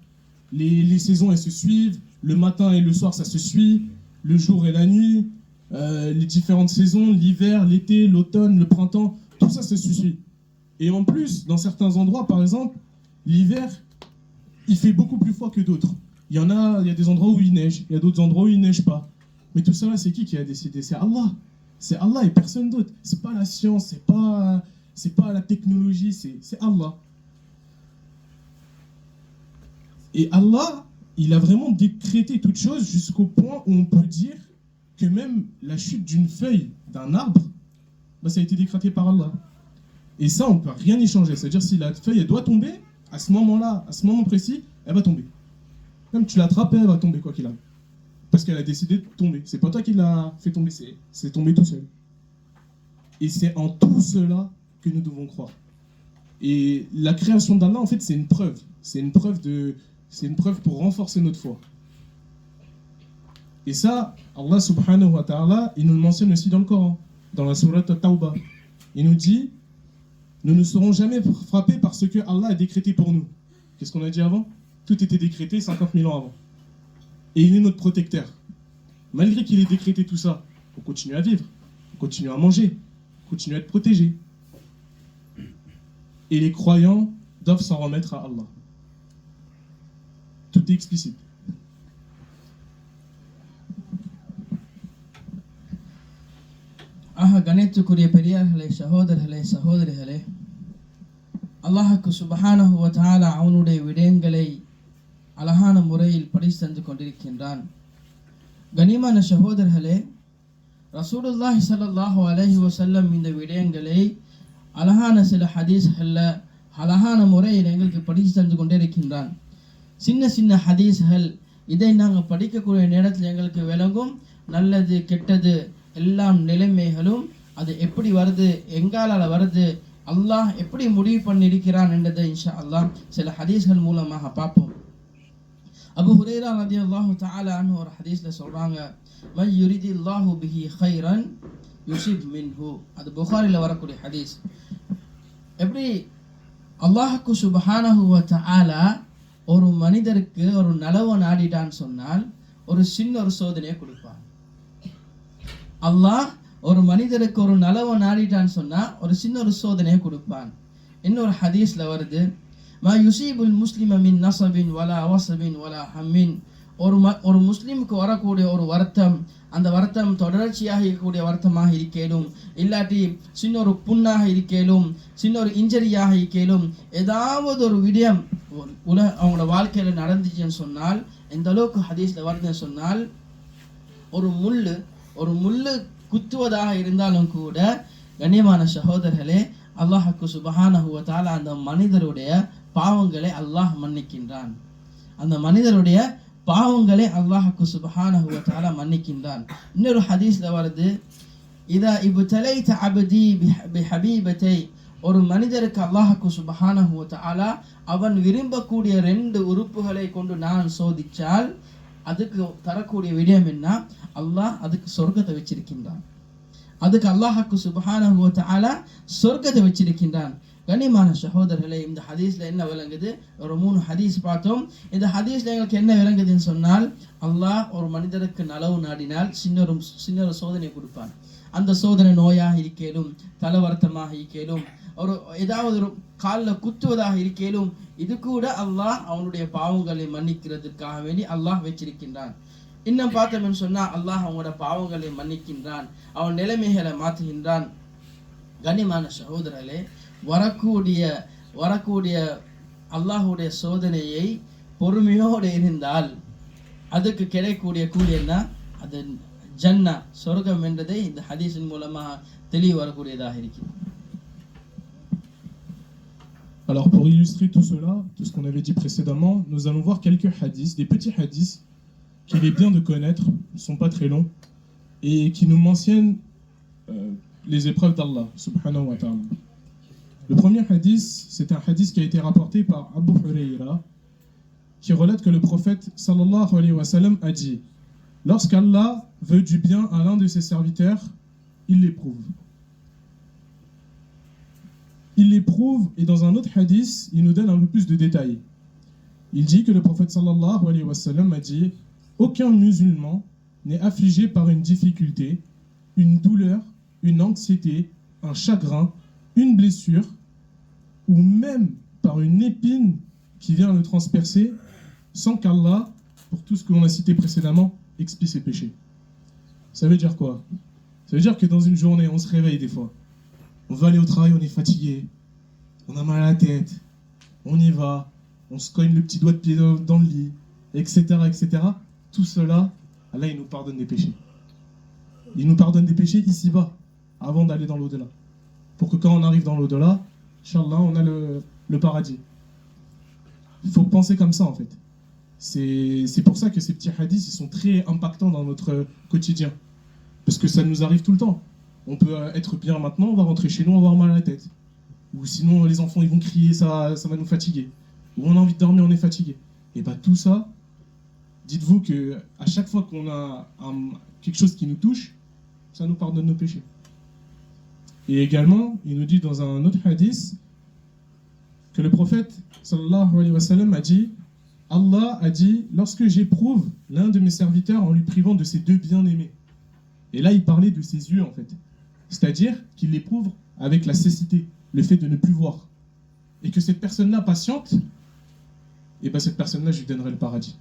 Les saisons, elles se suivent, le matin et le soir, ça se suit, le jour et la nuit, les différentes saisons, l'hiver, l'été, l'automne, le printemps, tout ça, ça se suit. Et en plus, dans certains endroits, par exemple, l'hiver, il fait beaucoup plus froid que d'autres. Il y a des endroits où il neige, il y a d'autres endroits où il neige pas. Mais tout ça, c'est qui a décidé? C'est Allah. C'est Allah et personne d'autre. C'est pas la science, c'est pas la technologie, c'est Allah. Et Allah, il a vraiment décrété toute chose jusqu'au point où on peut dire que même la chute d'une feuille d'un arbre, ça a été décrété par Allah. Et ça, on ne peut rien y changer. C'est-à-dire si la feuille elle doit tomber, à ce moment-là, à ce moment précis, elle va tomber. Même tu l'attrapes, elle va tomber quoi qu'il arrive. Parce qu'elle a décidé de tomber. C'est pas toi qui l'as fait tomber, c'est tombé tout seul. Et c'est en tout cela que nous devons croire. Et la création d'Allah, en fait, c'est une preuve. C'est une preuve pour renforcer notre foi. Et ça, Allah subhanahu wa ta'ala, il nous le mentionne aussi dans le Coran, dans la sourate At-Tawbah. Il nous dit, nous ne serons jamais frappés par ce que Allah a décrété pour nous. Qu'est-ce qu'on a dit avant? Tout était décrété 50 000 ans avant. Et il est notre protecteur. Malgré qu'il ait décrété tout ça, on continue à vivre, on continue à manger, on continue à être protégé. Et les croyants doivent s'en remettre à Allah. Tout est explicite. கணித்துக்குரிய பெரியார்களே, சகோதரர்களே, சகோதரிகளே, அல்லாஹ்வுக்கு சுப்ஹானஹு வ தஆலா அவனுடைய விடயங்களை அழகான முறையில் படித்து தந்து கொண்டிருக்கின்றான். கனிமான சகோதரர்களே, ரசூலுல்லாஹி ஸல்லல்லாஹு அலைஹி வஸல்லம் இந்த விடயங்களை அழகான சில ஹதீஸ்கள்ல அழகான முறையில் எங்களுக்கு படித்து தந்து கொண்டே இருக்கின்றான். சின்ன சின்ன ஹதீஸ்கள், இதை நாங்கள் படிக்கக்கூடிய நேரத்தில் எங்களுக்கு விளங்கும் நல்லது கெட்டது எல்லாம் நிலைமைகளும் அது எப்படி வருது, எங்கால வருது, அல்லாஹ் எப்படி முடிவு பண்ணியிருக்கிறான் என்றதை இன்ஷா அல்லாஹ் சில ஹதீஸ்கள் மூலமாக பார்ப்போம். அபு ஹுரைரா ரலியல்லாஹு தஆலா அன்ஹு ஒரு ஹதீஸ்ல சொல்றாங்க, மன் யுரிதில்லாஹு பிஹி கைரன் யுஸிப் மின்ஹு. அது புகாரில வரக்கூடிய ஹதீஸ். எப்படி அல்லாஹ்க்கு சுப்ஹானஹு வ தஆலா ஒரு மனிதருக்கு ஒரு நலவை நாடிட்டான்னு சொன்னால் ஒரு சின்ன ஒரு சோதனையை கொடுப்பான். அல்லாஹ் ஒரு மனிதருக்கு ஒரு நலவை நாடிட்டான்னு சொன்னா ஒரு சின்ன ஒரு சோதனையை கொடுப்பான். இன்னொரு ஹதீஸ்ல வருது, மா யுசீபுல் முஸ்லிம மின் நஸபின் வலா வஸபின் வலா ஹம்மின். ஒரு முஸ்லிமுக்கு வரக்கூடிய ஒரு வருத்தம், அந்த வருத்தம் தொடர்ச்சியாக இருக்கக்கூடிய வருத்தமாக இருக்கேலும், இல்லாட்டி சின்ன ஒரு புண்ணாக இருக்கேலும், சின்ன ஒரு இன்ஜரியாக இருக்கேலும், ஏதாவது ஒரு விடயம் அவங்களோட வாழ்க்கையில நடந்துச்சுன்னு சொன்னால், எந்த அளவுக்கு ஹதீஸ்ல வருதுன்னு சொன்னால், ஒரு முள்ளு குத்துவதாக இருந்தாலும் கூட கண்ணியமான சகோதரர்களே, அல்லாஹ்வுக்கு சுப்ஹானஹு வ தஆலா அந்த மனிதருடைய பாவங்களை அல்லாஹ் மன்னிக்கின்றான். அந்த மனிதருடைய பாவங்களை அல்லாஹ்வுக்கு சுப்ஹானஹு வ தஆலா மன்னிக்கின்றான். இன்னொரு ஹதீஸ்ல வருது, இதா இப்தலைத அப்தி பிஹபீபத்தை, ஒரு மனிதருக்கு அல்லாஹ்வுக்கு சுப்ஹானஹு வ தஆலா அவன் விரும்பக்கூடிய 2 உறுப்புகளை கொண்டு நான் சோதிச்சால் அதுக்கு தரக்கூடிய விடயம் என்ன? அல்லாஹ் அதுக்கு சொர்க்கத்தை வச்சிருக்கின்றான். அதுக்கு அல்லாஹ்வுக்கு சுப்ஹானஹு வ தஆலா சொர்க்கத்தை வச்சிருக்கின்றான். கண்ணியமான சகோதரர்களே, இந்த ஹதீஸ்ல என்ன விளங்குது? ஒரு 3 ஹதீஸ் பார்த்தோம். இந்த ஹதீஸ்ல எங்களுக்கு என்ன விளங்குதுன்னு சொன்னால், அல்லாஹ் ஒரு மனிதருக்கு நலவு நாடினால் சின்ன ஒரு சோதனை கொடுப்பான். அந்த சோதனை நோயாக இருக்கேலும், தலவர்த்தமாக இருக்கேலும், ஏதாவது ஒரு காலில் குத்துவதாக இருக்கேலும், இது கூட அல்லாஹ் அவனுடைய பாவங்களை மன்னிக்கிறதுக்காக வேண்டி அல்லாஹ் வச்சிருக்கின்றான். இன்னும் பார்த்தோம்னு சொன்னா, அல்லாஹ் அவங்களோட பாவங்களை மன்னிக்கின்றான், அவன் நிலைமைகளை மாற்றுகின்றான். கண்ணியமான சகோதரர்களே, வரக்கூடிய அல்லாஹுடைய சோதனையை பொறுமையோடு இருந்தால் அதுக்கு கிடைக்கக்கூடிய கூலி என்ன? அது ஜன்னா, சொர்க்கம் என்றதை இந்த ஹதீஸின் மூலமாக தெளிவு வரக்கூடியதாக இருக்கிறது. Alors pour illustrer tout cela, tout ce qu'on avait dit précédemment, nous allons voir quelques hadiths, des petits hadiths qu'il est bien de connaître, ils ne sont pas très longs, et qui nous mentionnent les épreuves d'Allah, subhanahu wa ta'ala. Le premier hadith, c'est un hadith qui a été rapporté par Abu Hurayra, qui relate que le prophète sallallahu alayhi wa sallam a dit: lorsqu'Allah veut du bien à l'un de ses serviteurs, il l'éprouve. Il l'éprouve, et dans un autre hadith, il nous donne un peu plus de détails. Il dit que le prophète sallallahu alayhi wa sallam a dit: aucun musulman n'est affligé par une difficulté, une douleur, une anxiété, un chagrin, une blessure, ou même par une épine qui vient le transpercer, sans qu'Allah, pour tout ce que l'on a cité précédemment, expie ses péchés. Ça veut dire quoi? Ça veut dire que dans une journée, on se réveille des fois. On va aller au travail, on est fatigué, on a mal à la tête, on y va, on se cogne le petit doigt de pied dans le lit, etc., etc. Tout cela, Allah, il nous pardonne des péchés. Il nous pardonne des péchés ici-bas, avant d'aller dans l'au-delà. Pour que quand on arrive dans l'au-delà, Inch'Allah, on a le paradis. Il faut penser comme ça, en fait. C'est pour ça que ces petits hadiths, ils sont très impactants dans notre quotidien. Parce que ça nous arrive tout le temps. On peut être bien maintenant, on va rentrer chez nous, on va avoir mal à la tête. Ou sinon, les enfants, ils vont crier, ça va nous fatiguer. Ou on a envie de dormir, on est fatigué. Et bien tout ça, dites-vous que à chaque fois qu'on a quelque chose qui nous touche, ça nous pardonne nos péchés. Et également, il nous dit dans un autre hadith que le prophète sallallahu alayhi wa sallam a dit: Allah a dit, lorsque j'éprouve l'un de mes serviteurs en lui privant de ses 2 bien-aimés. Et là, il parlait de ses yeux, en fait. C'est-à-dire qu'il l'éprouve avec la cécité, le fait de ne plus voir. Et que cette personne-là patiente, et bien cette personne-là, je lui donnerai le paradis.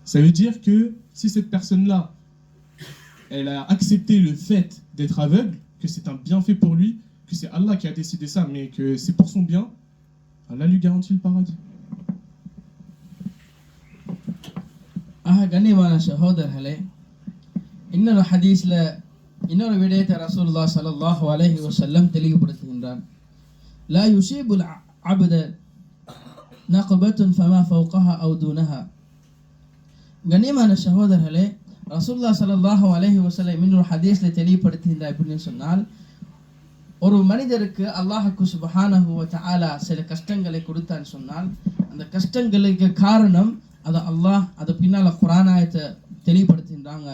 Ça veut dire que si cette personne-là, elle a accepté le fait d'être aveugle, que c'est un bienfait pour lui, que c'est Allah qui a décidé ça, mais que c'est pour son bien, Allah lui garantit le paradis. கண்ணியமான சகோதரர்களே, இன்னொரு ஹதீஸ்ல இன்னொரு விடயத்தை ரசூலுல்லாஹ் ஸல்லல்லாஹு அலைஹி வஸல்லம் தெளிவுபடுத்துகின்றார். லா யுஸீபுல் அப்த நக்பத்துன் ஃபமா ஃபௌகஹா அவ் தூனஹா. கண்ணியமான சகோதரர்களே, ரசூலுல்லாஹ் ஸல்லல்லாஹு அலைஹி வஸல்லம் இன்னொரு ஹதீஸ்ல தெளிவுபடுத்துகின்றார். எப்படின்னு சொன்னால், ஒரு மனிதருக்கு அல்லாஹ்வுக்கு சுப்ஹானஹு வ தஆலா சில கஷ்டங்களை கொடுத்தான்னு சொன்னால், அந்த கஷ்டங்களுக்கு காரணம் அது அல்லாஹ் அது பின்னால குர்ஆன் ஆயத்தை தெளிவுபடுத்துகின்றாங்க.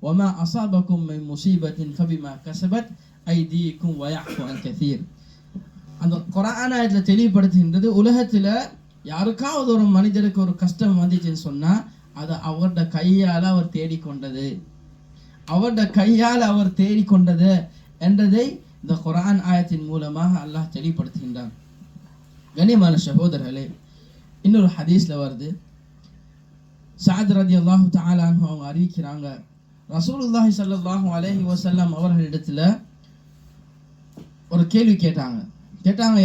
வமா அஸாபக்கும் மின் முஸீபத்தின் ஃபபிமா கஸபத் ஐதீக்கும் வ யஃபு அன் கஸீர். அந்த குர்ஆன் ஆயத்துல தெளிவுபடுத்துகின்றது, உலகத்துல யாருக்காவது ஒரு மனிதருக்கு ஒரு கஷ்டம் வந்துச்சுன்னு சொன்னா அது அவருடைய கையால அவர் தேடிக்கொண்டது, என்றதை இந்த குர்ஆன் ஆயத்தின் மூலமாக அல்லாஹ் தெளிவுபடுத்துகின்றான். கண்ணியமான சகோதரர்களே, இன்னொரு ஹதீஸ்ல வருது, சஅத் ரலியல்லாஹு தஆலா அன்ஹு அவங்க அறிவிக்கிறாங்க, ரசூலுல்லாஹி ஸல்லல்லாஹு அலைஹி வஸல்லம் அவர்களிடத்துல ஒரு கேள்வி கேட்டாங்க,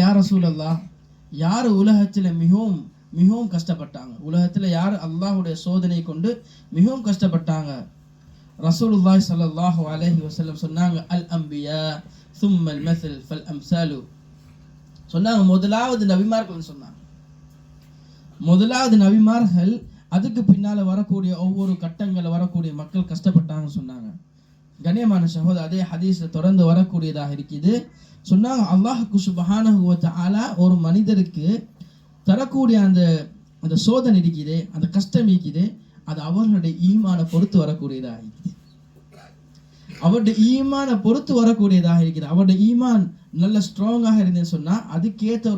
யா ரசூலல்லாஹ், யார் உலகத்துல மிகவும் கஷ்டப்பட்டாங்க, உலகத்துல யார் அல்லாஹ்வுடைய சோதனை கொண்டு மிகவும் கஷ்டப்பட்டாங்க? ரசூலுல்லாஹி ஸல்லல்லாஹு அலைஹி வஸல்லம் சொன்னாங்க, அல் அம்பியா சும்மல் மஸல் ஃபல் அம்சாலு. சொன்னாங்க முதலாவது நபிமார்கள் சொன்னாங்க, முதலாவது நபிமார்கள், அதுக்கு பின்னால வரக்கூடிய ஒவ்வொரு கட்டங்களில் வரக்கூடிய மக்கள் கஷ்டப்பட்டாங்கன்னு சொன்னாங்க. கண்ணியமான சகோதரர், அதே ஹதீஸ்ல தொடர்ந்து வரக்கூடியதாக இருக்குது. சொன்னாங்க அல்லாஹ்வுக்கு சுப்ஹானஹு வ தஆலா ஒரு மனிதருக்கு தரக்கூடிய அந்த அந்த சோதனை இருக்குது, அந்த கஷ்டம் இருக்குது, அது அவர்களுடைய ஈமானை பொறுத்து வரக்கூடியதாக இருக்குது. அவருடைய ஈமானை பொறுத்து வரக்கூடியதாக இருக்குது. அவருடைய ஈமான் நல்ல ஸ்ட்ராங்காக இருந்தேன்னு சொன்னா அதுக்கேற்ற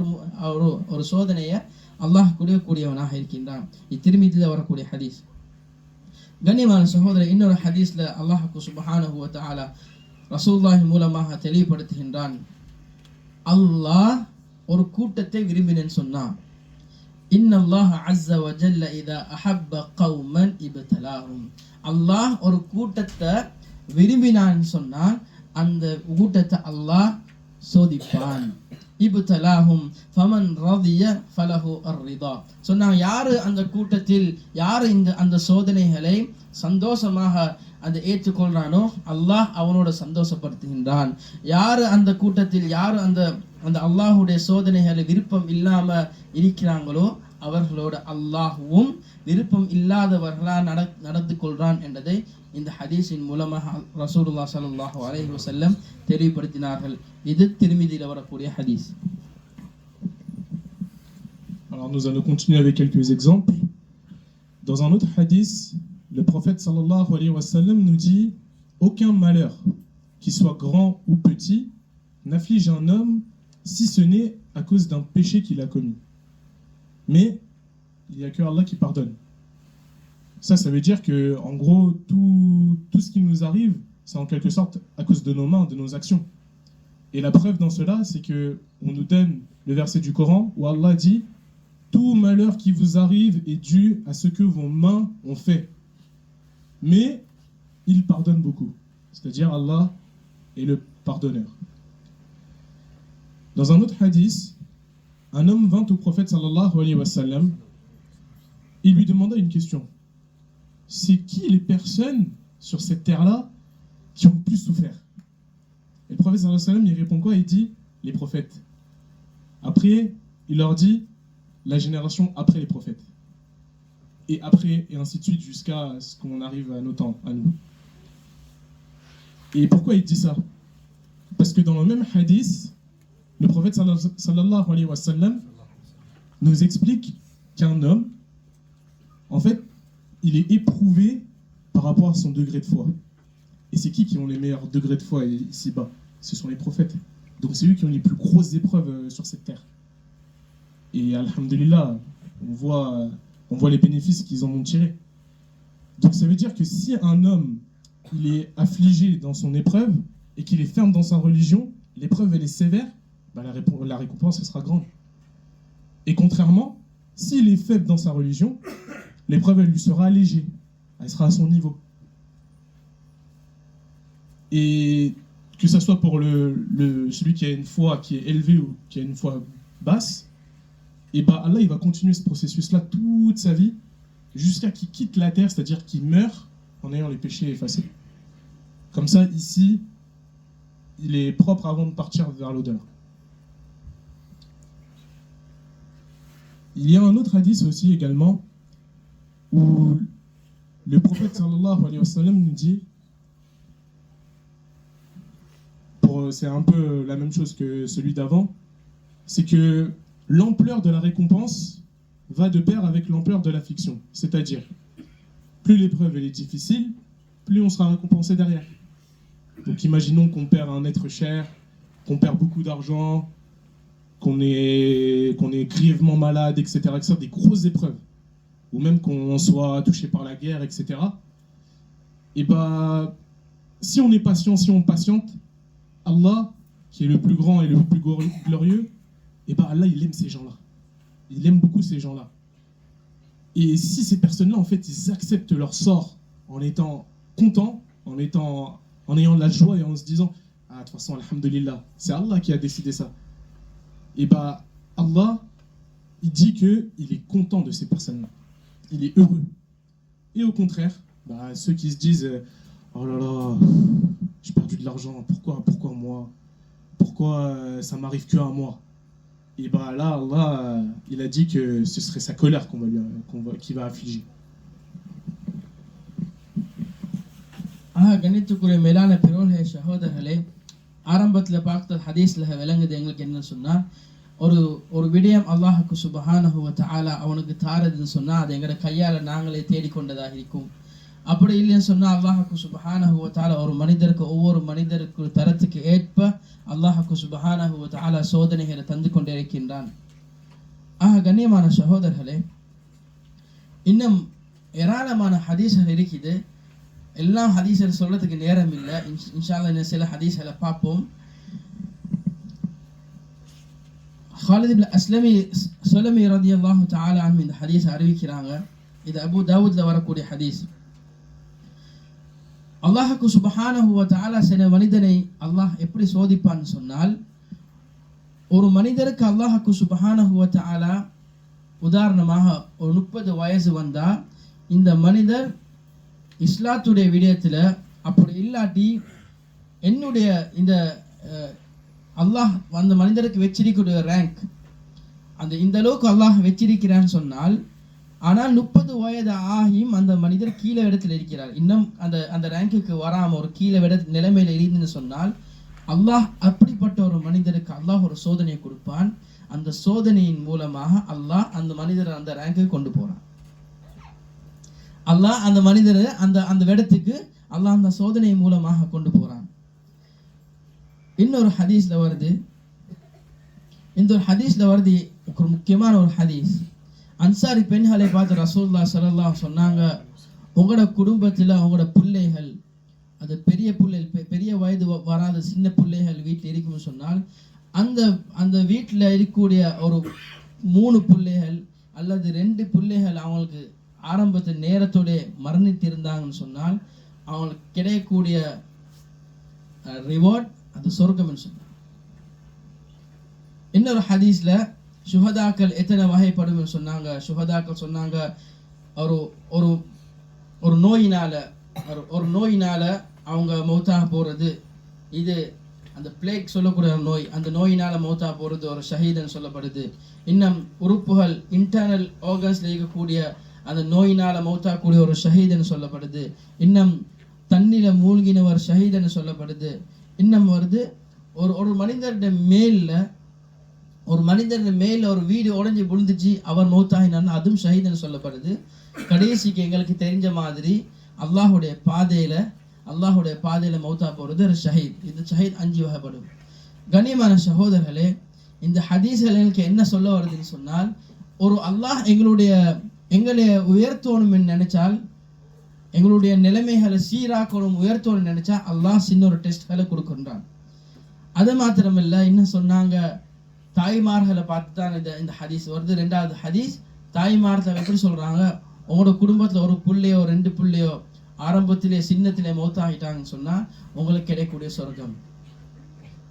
ஒரு சோதனையை அல்லாஹ் கூடியவனாக இருக்கின்றான். இத்திருமிதியில் வரக்கூடிய ஹதீஸ். கண்ணியமான சகோதரர், இன்னொரு ஹதீஸ்ல அல்லாஹ்வுக்கு சுப்ஹானஹு வ தஆலா ரசூலுல்லாஹி மூலமாக தெளிவுபடுத்துகின்றான், அல்லாஹ் ஒரு கூட்டத்தை விரும்பினேன்னு சொன்னான். இன்னல்லாஹ அஸ்ஸ வ ஜல்ல இதா அஹப்ப கௌமன் இப்தலாஹும். அல்லாஹ் ஒரு கூட்டத்தை விரும்பினான்னு சொன்னால் அந்த கூட்டத்தை அல்லாஹ் சோதிப்பான். இப்தலாஹும் ஃபமன் ரதிய ஃபலஹு அர்ரிதா. சொன்னாங்க யாரு அந்த கூட்டத்தில் யாரு அந்த சோதனைகளை சந்தோஷமாக அந்த ஏற்றுக்கொள்றானோ அல்லாஹ் அவனோட சந்தோஷப்படுத்துகின்றான். யாரு அந்த கூட்டத்தில் யாரு அந்த அல்லாஹுடைய சோதனைகளை விருப்பம் இல்லாம இருக்கிறாங்களோ அவர்களோட அல்லாஹுவும் விருப்பம் இல்லாதவர்களா நடந்து கொள்றான் என்றதை இந்த ஹதீஸின் மூலமாக ரசூலுல்லாஹி ஸல்லல்லாஹு அலைஹி வஸல்லம் தெளிவுபடுத்தினார்கள். இது திருமிதியில் வரக்கூடிய ஹதீஸ். Alors nous allons continuer avec quelques exemples. Dans un autre hadith, le prophète sallallahu alayhi wa sallam nous dit: aucun malheur, qu'il soit grand ou petit, n'afflige un homme si ce n'est à cause d'un péché qu'il a commis. Mais il n'y a que Allah qui pardonne. Ça veut dire que, en gros, tout ce qui nous arrive, c'est en quelque sorte à cause de nos mains, de nos actions. Et la preuve dans cela, c'est que on nous donne le verset du Coran où Allah dit: tout malheur qui vous arrive est dû à ce que vos mains ont fait. Mais il pardonne beaucoup. C'est-à-dire Allah est le pardonneur. Dans un autre hadith, un homme vint au prophète sallallahu alayhi wa sallam. Il lui demanda une question. C'est qui les personnes sur cette terre-là qui ont le plus souffert? Et le prophète sallallahu alayhi wa sallam, il répond quoi? Il dit les prophètes. Après, il leur dit la génération après les prophètes. Et après, et ainsi de suite, jusqu'à ce qu'on arrive à nos temps, à nous. Et pourquoi il dit ça? Parce que dans le même hadith, le prophète sallallahu alayhi wa sallam nous explique qu'un homme, en fait, il est éprouvé par rapport à son degré de foi. Et c'est qui ont les meilleurs degrés de foi ici-bas? Ce sont les prophètes. Donc c'est eux qui ont les plus grosses épreuves sur cette terre. Et alhamdulillah, on voit les bénéfices qu'ils en ont tirés. Donc ça veut dire que si un homme il est affligé dans son épreuve et qu'il est ferme dans sa religion, l'épreuve elle est sévère, bah la récompense elle sera grande. Et contrairement, s'il est faible dans sa religion, l'épreuve elle lui sera allégée, elle sera à son niveau. Et que ce soit pour celui qui a une foi qui est élevée ou qui a une foi basse, et bah Allah il va continuer ce processus-là toute sa vie jusqu'à qu'il quitte la terre, c'est-à-dire qu'il meurt en ayant les péchés effacés. Comme ça, ici, il est propre avant de partir vers l'au-delà. Il y a un autre hadith aussi également où le prophète sallallahu alayhi wa sallam nous dit, c'est un peu la même chose que celui d'avant, c'est que l'ampleur de la récompense va de pair avec l'ampleur de l'affliction. C'est-à-dire, plus l'épreuve elle est difficile, plus on sera récompensé derrière. Donc imaginons qu'on perd un être cher, qu'on perd beaucoup d'argent, qu'on est grièvement malade, etc., etc., des grosses épreuves, ou même qu'on soit touché par la guerre, etc. Et bah, si on est patient, si on patiente, Allah, qui est le plus grand et le plus glorieux, et bah Allah, il aime ces gens-là. Il aime beaucoup ces gens-là. Et si ces personnes-là, en fait, ils acceptent leur sort en étant contents, en ayant de la joie et en se disant « Ah, de toute façon, alhamdulillah, c'est Allah qui a décidé ça. » Et bah, Allah, il dit qu'il est content de ces personnes-là. Il est heureux. Et au contraire, bah, ceux qui se disent oh là là, j'ai perdu de l'argent, pourquoi moi? Pourquoi ça m'arrive que à moi? Et bah là, Allah, il a dit que ce serait sa colère qui va affliger. கணித்துக்குரிய மேலான பெரோல்ஹே சகோதரர்களே, ஆரம்பத்தில் பார்த்த ஹதீஸில் விளங்குது எங்களுக்கு என்ன சொன்னால், ஒரு விடயம் அல்லாஹுக்கு சுபஹானஹு வ தஆலா அவனுக்கு தாரதுன்னு சொன்னால் அது எங்களோட கையால் நாங்களே தேடிக்கொண்டதாக இருக்கும். அப்படி இல்லைன்னு சொன்னால் அல்லாஹுக்கு சுபஹானஹு வ தஆலா ஒவ்வொரு மனிதருக்கு தரத்துக்கு ஏற்ப அல்லாஹுக்கு சுபஹானஹு வ தஆலா சோதனைகளை தந்து கொண்டே இருக்கின்றான். கண்ணியமான சகோதரர்களே, இன்னும் ஏராளமான ஹதீஸ்கள் இருக்குது. எல்லா ஹதீஸ்கள் சொல்றதுக்கு நேரம் இல்லை. இன்ஷா அல்லாஹ் சில ஹதீஸ்களை பார்ப்போம். ஹாலித் இப்னு சுலமி ரலியல்லாஹு தஆலா அன்ஹு இந்த ஹதீஸ் அறிவிக்கிறாங்க. இது அபூ தாவூத்ல வரக்கூடிய ஹதீஸ். அல்லாஹ்வுக்கு சுப்ஹானஹு வ தஆலா சில மனிதனை அல்லாஹ் எப்படி சோதிப்பான்னு சொன்னால், ஒரு மனிதருக்கு அல்லாஹ்வுக்கு சுப்ஹானஹு வ தஆலா உதாரணமாக ஒரு 30 வயசு வந்தா இந்த மனிதர் இஸ்லாத்துடைய விடயத்தில் அப்படி இல்லாட்டி என்னுடைய இந்த அல்லாஹ் அந்த மனிதருக்கு வச்சிருக்கக்கூடிய ரேங்க் இந்த அளவுக்கு அல்லாஹ் வச்சிருக்கிறான்னு சொன்னால், ஆனால் 30 வயது ஆகியும் அந்த மனிதர் கீழே இடத்துல இருக்கிறார், இன்னும் அந்த ரேங்குக்கு வராமல் ஒரு கீழே நிலைமையில இருக்குன்னு சொன்னால், அல்லாஹ் அப்படிப்பட்ட ஒரு மனிதருக்கு அல்லாஹ் ஒரு சோதனையை கொடுப்பான். அந்த சோதனையின் மூலமாக அல்லாஹ் அந்த மனிதரை அந்த ரேங்குக்கு கொண்டு போறான். அல்லாஹ் அந்த மனிதரை அந்த இடத்துக்கு அல்லாஹ் அந்த சோதனை மூலமாக கொண்டு போறான். இன்னொரு ஹதீஸ்ல வருது, இந்த ஒரு ஹதீஸ்ல வருது ஒரு முக்கியமான ஒரு ஹதீஸ். அன்சாரி பெண்களை பார்த்து ரசூலுல்லாஹி ஸல்லல்லாஹு அலைஹி சொன்னாங்க, உங்களோட குடும்பத்தில் உங்களோட பிள்ளைகள் அது பெரிய வயது வராத சின்ன பிள்ளைகள் வீட்டில் இருக்கும்னு சொன்னால், அந்த வீட்டில் இருக்கக்கூடிய ஒரு 3 பிள்ளைகள் அல்லது 2 பிள்ளைகள் அவங்களுக்கு ஆரம்பத்து நேரத்தோட மரணித்து இருந்தாங்கன்னு சொன்னால் அவங்களுக்கு கிடைக்கக்கூடிய ரிவார்ட் அது சொர்க்கம்னு சொன்னாங்க. இன்னொரு ஹதீஸ்ல சுஹதாக்கள் எத்தனை வகைப்படும் சொன்னாங்க. சுஹதாக்கள் சொன்னாங்க, ஒரு நோயினால அவங்க மௌத்தாக போறது, இது அந்த பிளேக் சொல்லக்கூடிய நோய், அந்த நோயினால மௌத்தா போறது ஒரு ஷஹீதன் சொல்லப்படுது. இன்னும் உறுப்புகள் இன்டர்னல் ஆர்கன்ஸ்ல இருக்கக்கூடிய அந்த நோயினால மௌத்தா கூடிய ஒரு ஷஹீதன் சொல்லப்படுது. இன்னும் தண்ணில மூழ்கினவர் ஷஹீதன் சொல்லப்படுது. இன்னும் வருது ஒரு மனிதருடைய மேல ஒரு வீடு உடைஞ்சு விழுந்துச்சு, அவர் மௌத்தாகினார், அதுவும் ஷஹீதன் சொல்லப்படுது. கடைசிக்கு எங்களுக்கு தெரிஞ்ச மாதிரி அல்லாஹுடைய பாதையில மௌத்தா போறது ஒரு ஷஹீத். இது ஷஹீத் 5 வகைப்படும். கண்ணியமான சகோதரர்களே, இந்த ஹதீஸ்கள் எனக்கு என்ன சொல்ல வருதுன்னு சொன்னால், ஒரு அல்லாஹ் எங்களை உயர்த்தணும் நினைச்சால், எங்களுடைய நிலைமைகளை சீராக்கணும் உயர்த்தணும் நினைச்சா அல்லாஹ் சின்ன ஒரு டெஸ்ட்களை கொடுக்கின்றான். அது மாத்திரமில்லை, இன்னும் சொன்னாங்க தாய்மார்களை பார்த்து தான் இந்த ஹதீஸ் வருது. 2வது ஹதீஸ், தாய்மார்களை எப்படி சொல்றாங்க, உங்களோட குடும்பத்தில் ஒரு புள்ளையோ 2 புள்ளையோ ஆரம்பத்திலே சின்னத்திலே மௌத்தாகிட்டாங்கன்னு சொன்னா உங்களுக்கு கிடைக்கக்கூடிய சொர்க்கம்,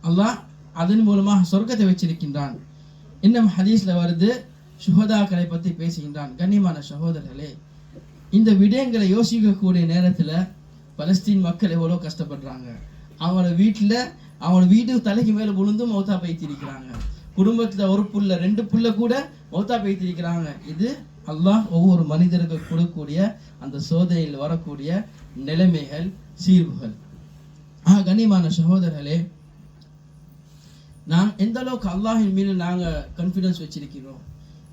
அல்லாஹ் அதன் மூலமாக சொர்க்கத்தை வச்சிருக்கின்றான். இன்னும் ஹதீஸ்ல வருது, சுஹதாக்களை பற்றி பேசுகின்றான். கண்ணியமான சகோதரர்களே, இந்த விடயங்களை யோசிக்கக்கூடிய நேரத்தில் பலஸ்தீன் மக்கள் எவ்வளோ கஷ்டப்படுறாங்க. அவங்களோட வீடு தலைக்கு மேலே விழுந்தும் மௌத்தா பைத்திருக்கிறாங்க. குடும்பத்தில் ஒரு புள்ள 2 புள்ள கூட மௌத்தா பைத்திருக்கிறாங்க. இது அல்லாஹ் ஒவ்வொரு மனிதருக்கு கொடுக்கக்கூடிய அந்த சோதனையில் வரக்கூடிய நிலைமைகள், சீர்வுகள். கண்ணியமான சகோதரர்களே, நாம் எந்த அளவுக்கு அல்லாஹின் மீது நாங்கள் கான்ஃபிடன்ஸ் வச்சிருக்கிறோம்,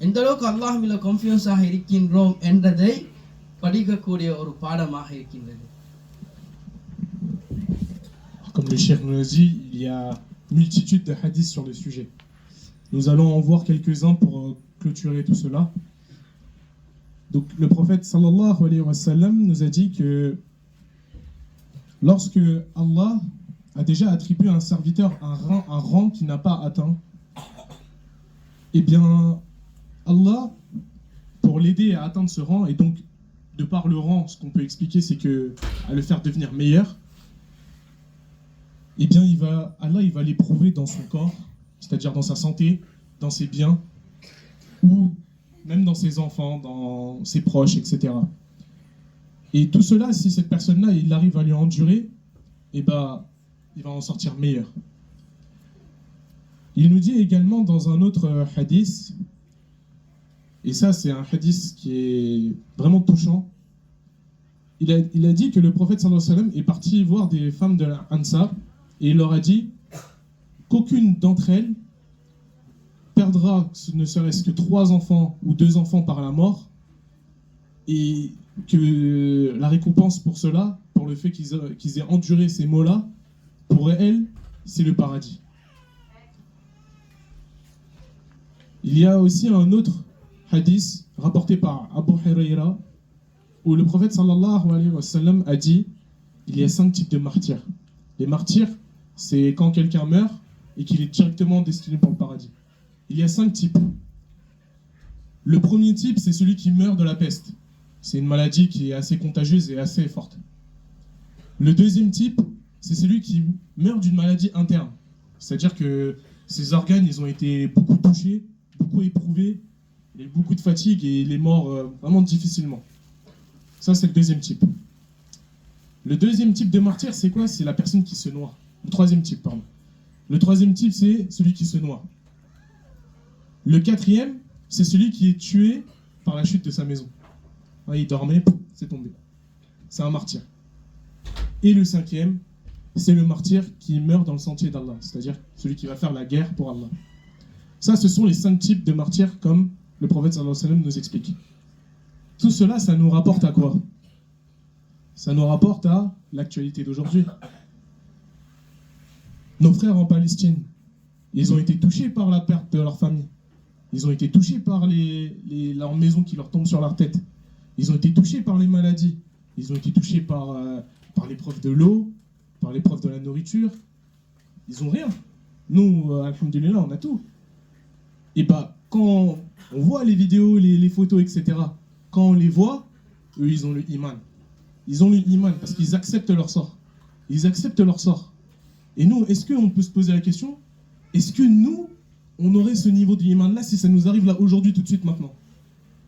எந்த அளவுக்கு அல்லாஹ் மீது கான்ஃபிடன்ஸாக இருக்கின்றோம் என்றதை படிக்கக்கூடிய ஒரு பாடமாக இருக்கின்றது. Comme le cheikh nous a dit, il y a multitude de hadiths sur le sujet. Nous allons en voir quelques-uns pour clôturer tout cela. Donc le prophète sallallahu alayhi wa sallam nous a dit que lorsque Allah a déjà attribué à un serviteur un rang qu'il n'a pas atteint, eh bien Allah, pour l'aider à atteindre ce rang, et donc de par le rang, ce qu'on peut expliquer, c'est que à le faire devenir meilleur, eh bien Allah il va l'éprouver dans son corps, c'est-à-dire dans sa santé, dans ses biens, ou même dans ses enfants, dans ses proches, etc. Et tout cela, si cette personne-là, il arrive à lui endurer, eh ben, il va en sortir meilleur. Il nous dit également dans un autre hadith, et ça c'est un hadith qui est vraiment touchant, il a dit que le prophète sallallahu alayhi wa sallam est parti voir des femmes de l'Ansar et il leur a dit qu'aucune d'entre elles perdra ne serait-ce que 3 enfants ou 2 enfants par la mort, et que la récompense pour cela, pour le fait qu'ils aient enduré ces maux-là, pour elles, c'est le paradis. Il y a aussi un autre hadith rapporté par Abu Huraira où le prophète sallallahu alayhi wa sallam a dit il y a 5 types de martyrs. Les martyrs, c'est quand quelqu'un meurt et qu'il est directement destiné pour le paradis. Il y a 5 types. Le premier type, c'est celui qui meurt de la peste. C'est une maladie qui est assez contagieuse et assez forte. Le deuxième type, c'est celui qui meurt d'une maladie interne. C'est-à-dire que ses organes, ils ont été beaucoup touchés, beaucoup éprouvés, il y a eu beaucoup de fatigue et il est mort vraiment difficilement. Ça, c'est le deuxième type. Le deuxième type de martyr, c'est quoi? C'est la personne qui se noie. Le troisième type, pardon. Le troisième type, c'est celui qui se noie. Le quatrième, c'est celui qui est tué par la chute de sa maison. Il dormait, c'est tombé. C'est un martyr. Et le cinquième, c'est le martyr qui meurt dans le sentier d'Allah, c'est-à-dire celui qui va faire la guerre pour Allah. Ça, ce sont les 5 types de martyrs, comme le prophète sallallahu alayhi wa sallam nous explique. Tout cela, ça nous rapporte à quoi? Ça nous rapporte à l'actualité d'aujourd'hui. Nos frères en Palestine, ils ont été touchés par la perte de leur famille. Ils ont été touchés par leurs maisons qui leur tombent sur leur tête. Ils ont été touchés par les maladies. Ils ont été touchés par l'épreuve de l'eau, par l'épreuve de la nourriture. Ils ont rien. Nous, alhamdoulilah, on a tout. Et bah, quand on voit les vidéos, les photos, etc., quand on les voit, eux, ils ont le iman. Ils ont le iman parce qu'ils acceptent leur sort. Ils acceptent leur sort. Et nous, est-ce qu'on peut se poser la question, est-ce que nous, on aurait ce niveau de iman là si ça nous arrive là aujourd'hui, tout de suite, maintenant?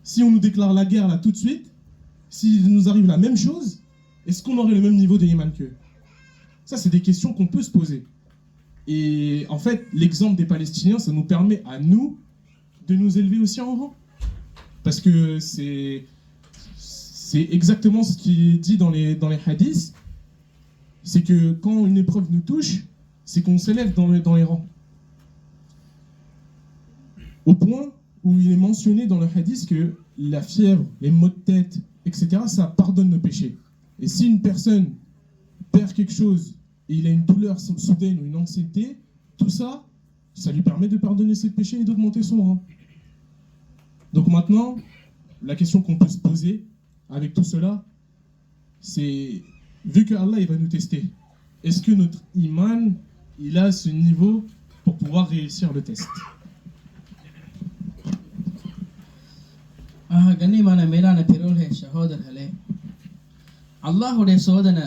Si on nous déclare la guerre là tout de suite, s'il nous arrive la même chose, est-ce qu'on aurait le même niveau de iman qu'eux? Ça, c'est des questions qu'on peut se poser. Et en fait, l'exemple des Palestiniens, ça nous permet à nous de nous élever aussi en rang. Parce que c'est exactement ce qui est dit dans les hadiths. C'est que quand une épreuve nous touche, c'est qu'on s'élève dans les rangs. Au point où il est mentionné dans le hadith que la fièvre, les maux de tête, etc., ça pardonne nos péchés. Et si une personne perd quelque chose et il a une douleur soudaine ou une anxiété, tout ça, ça lui permet de pardonner ses péchés et d'augmenter son rang. Donc maintenant, la question qu'on peut se poser avec tout cela, c'est, vu que Allah il va nous tester, est-ce que notre iman, il a ce niveau pour pouvoir réussir le test? கண்ணியமான மேலான பெருளே சகோதரர்களே, அல்லாஹுடைய சோதனை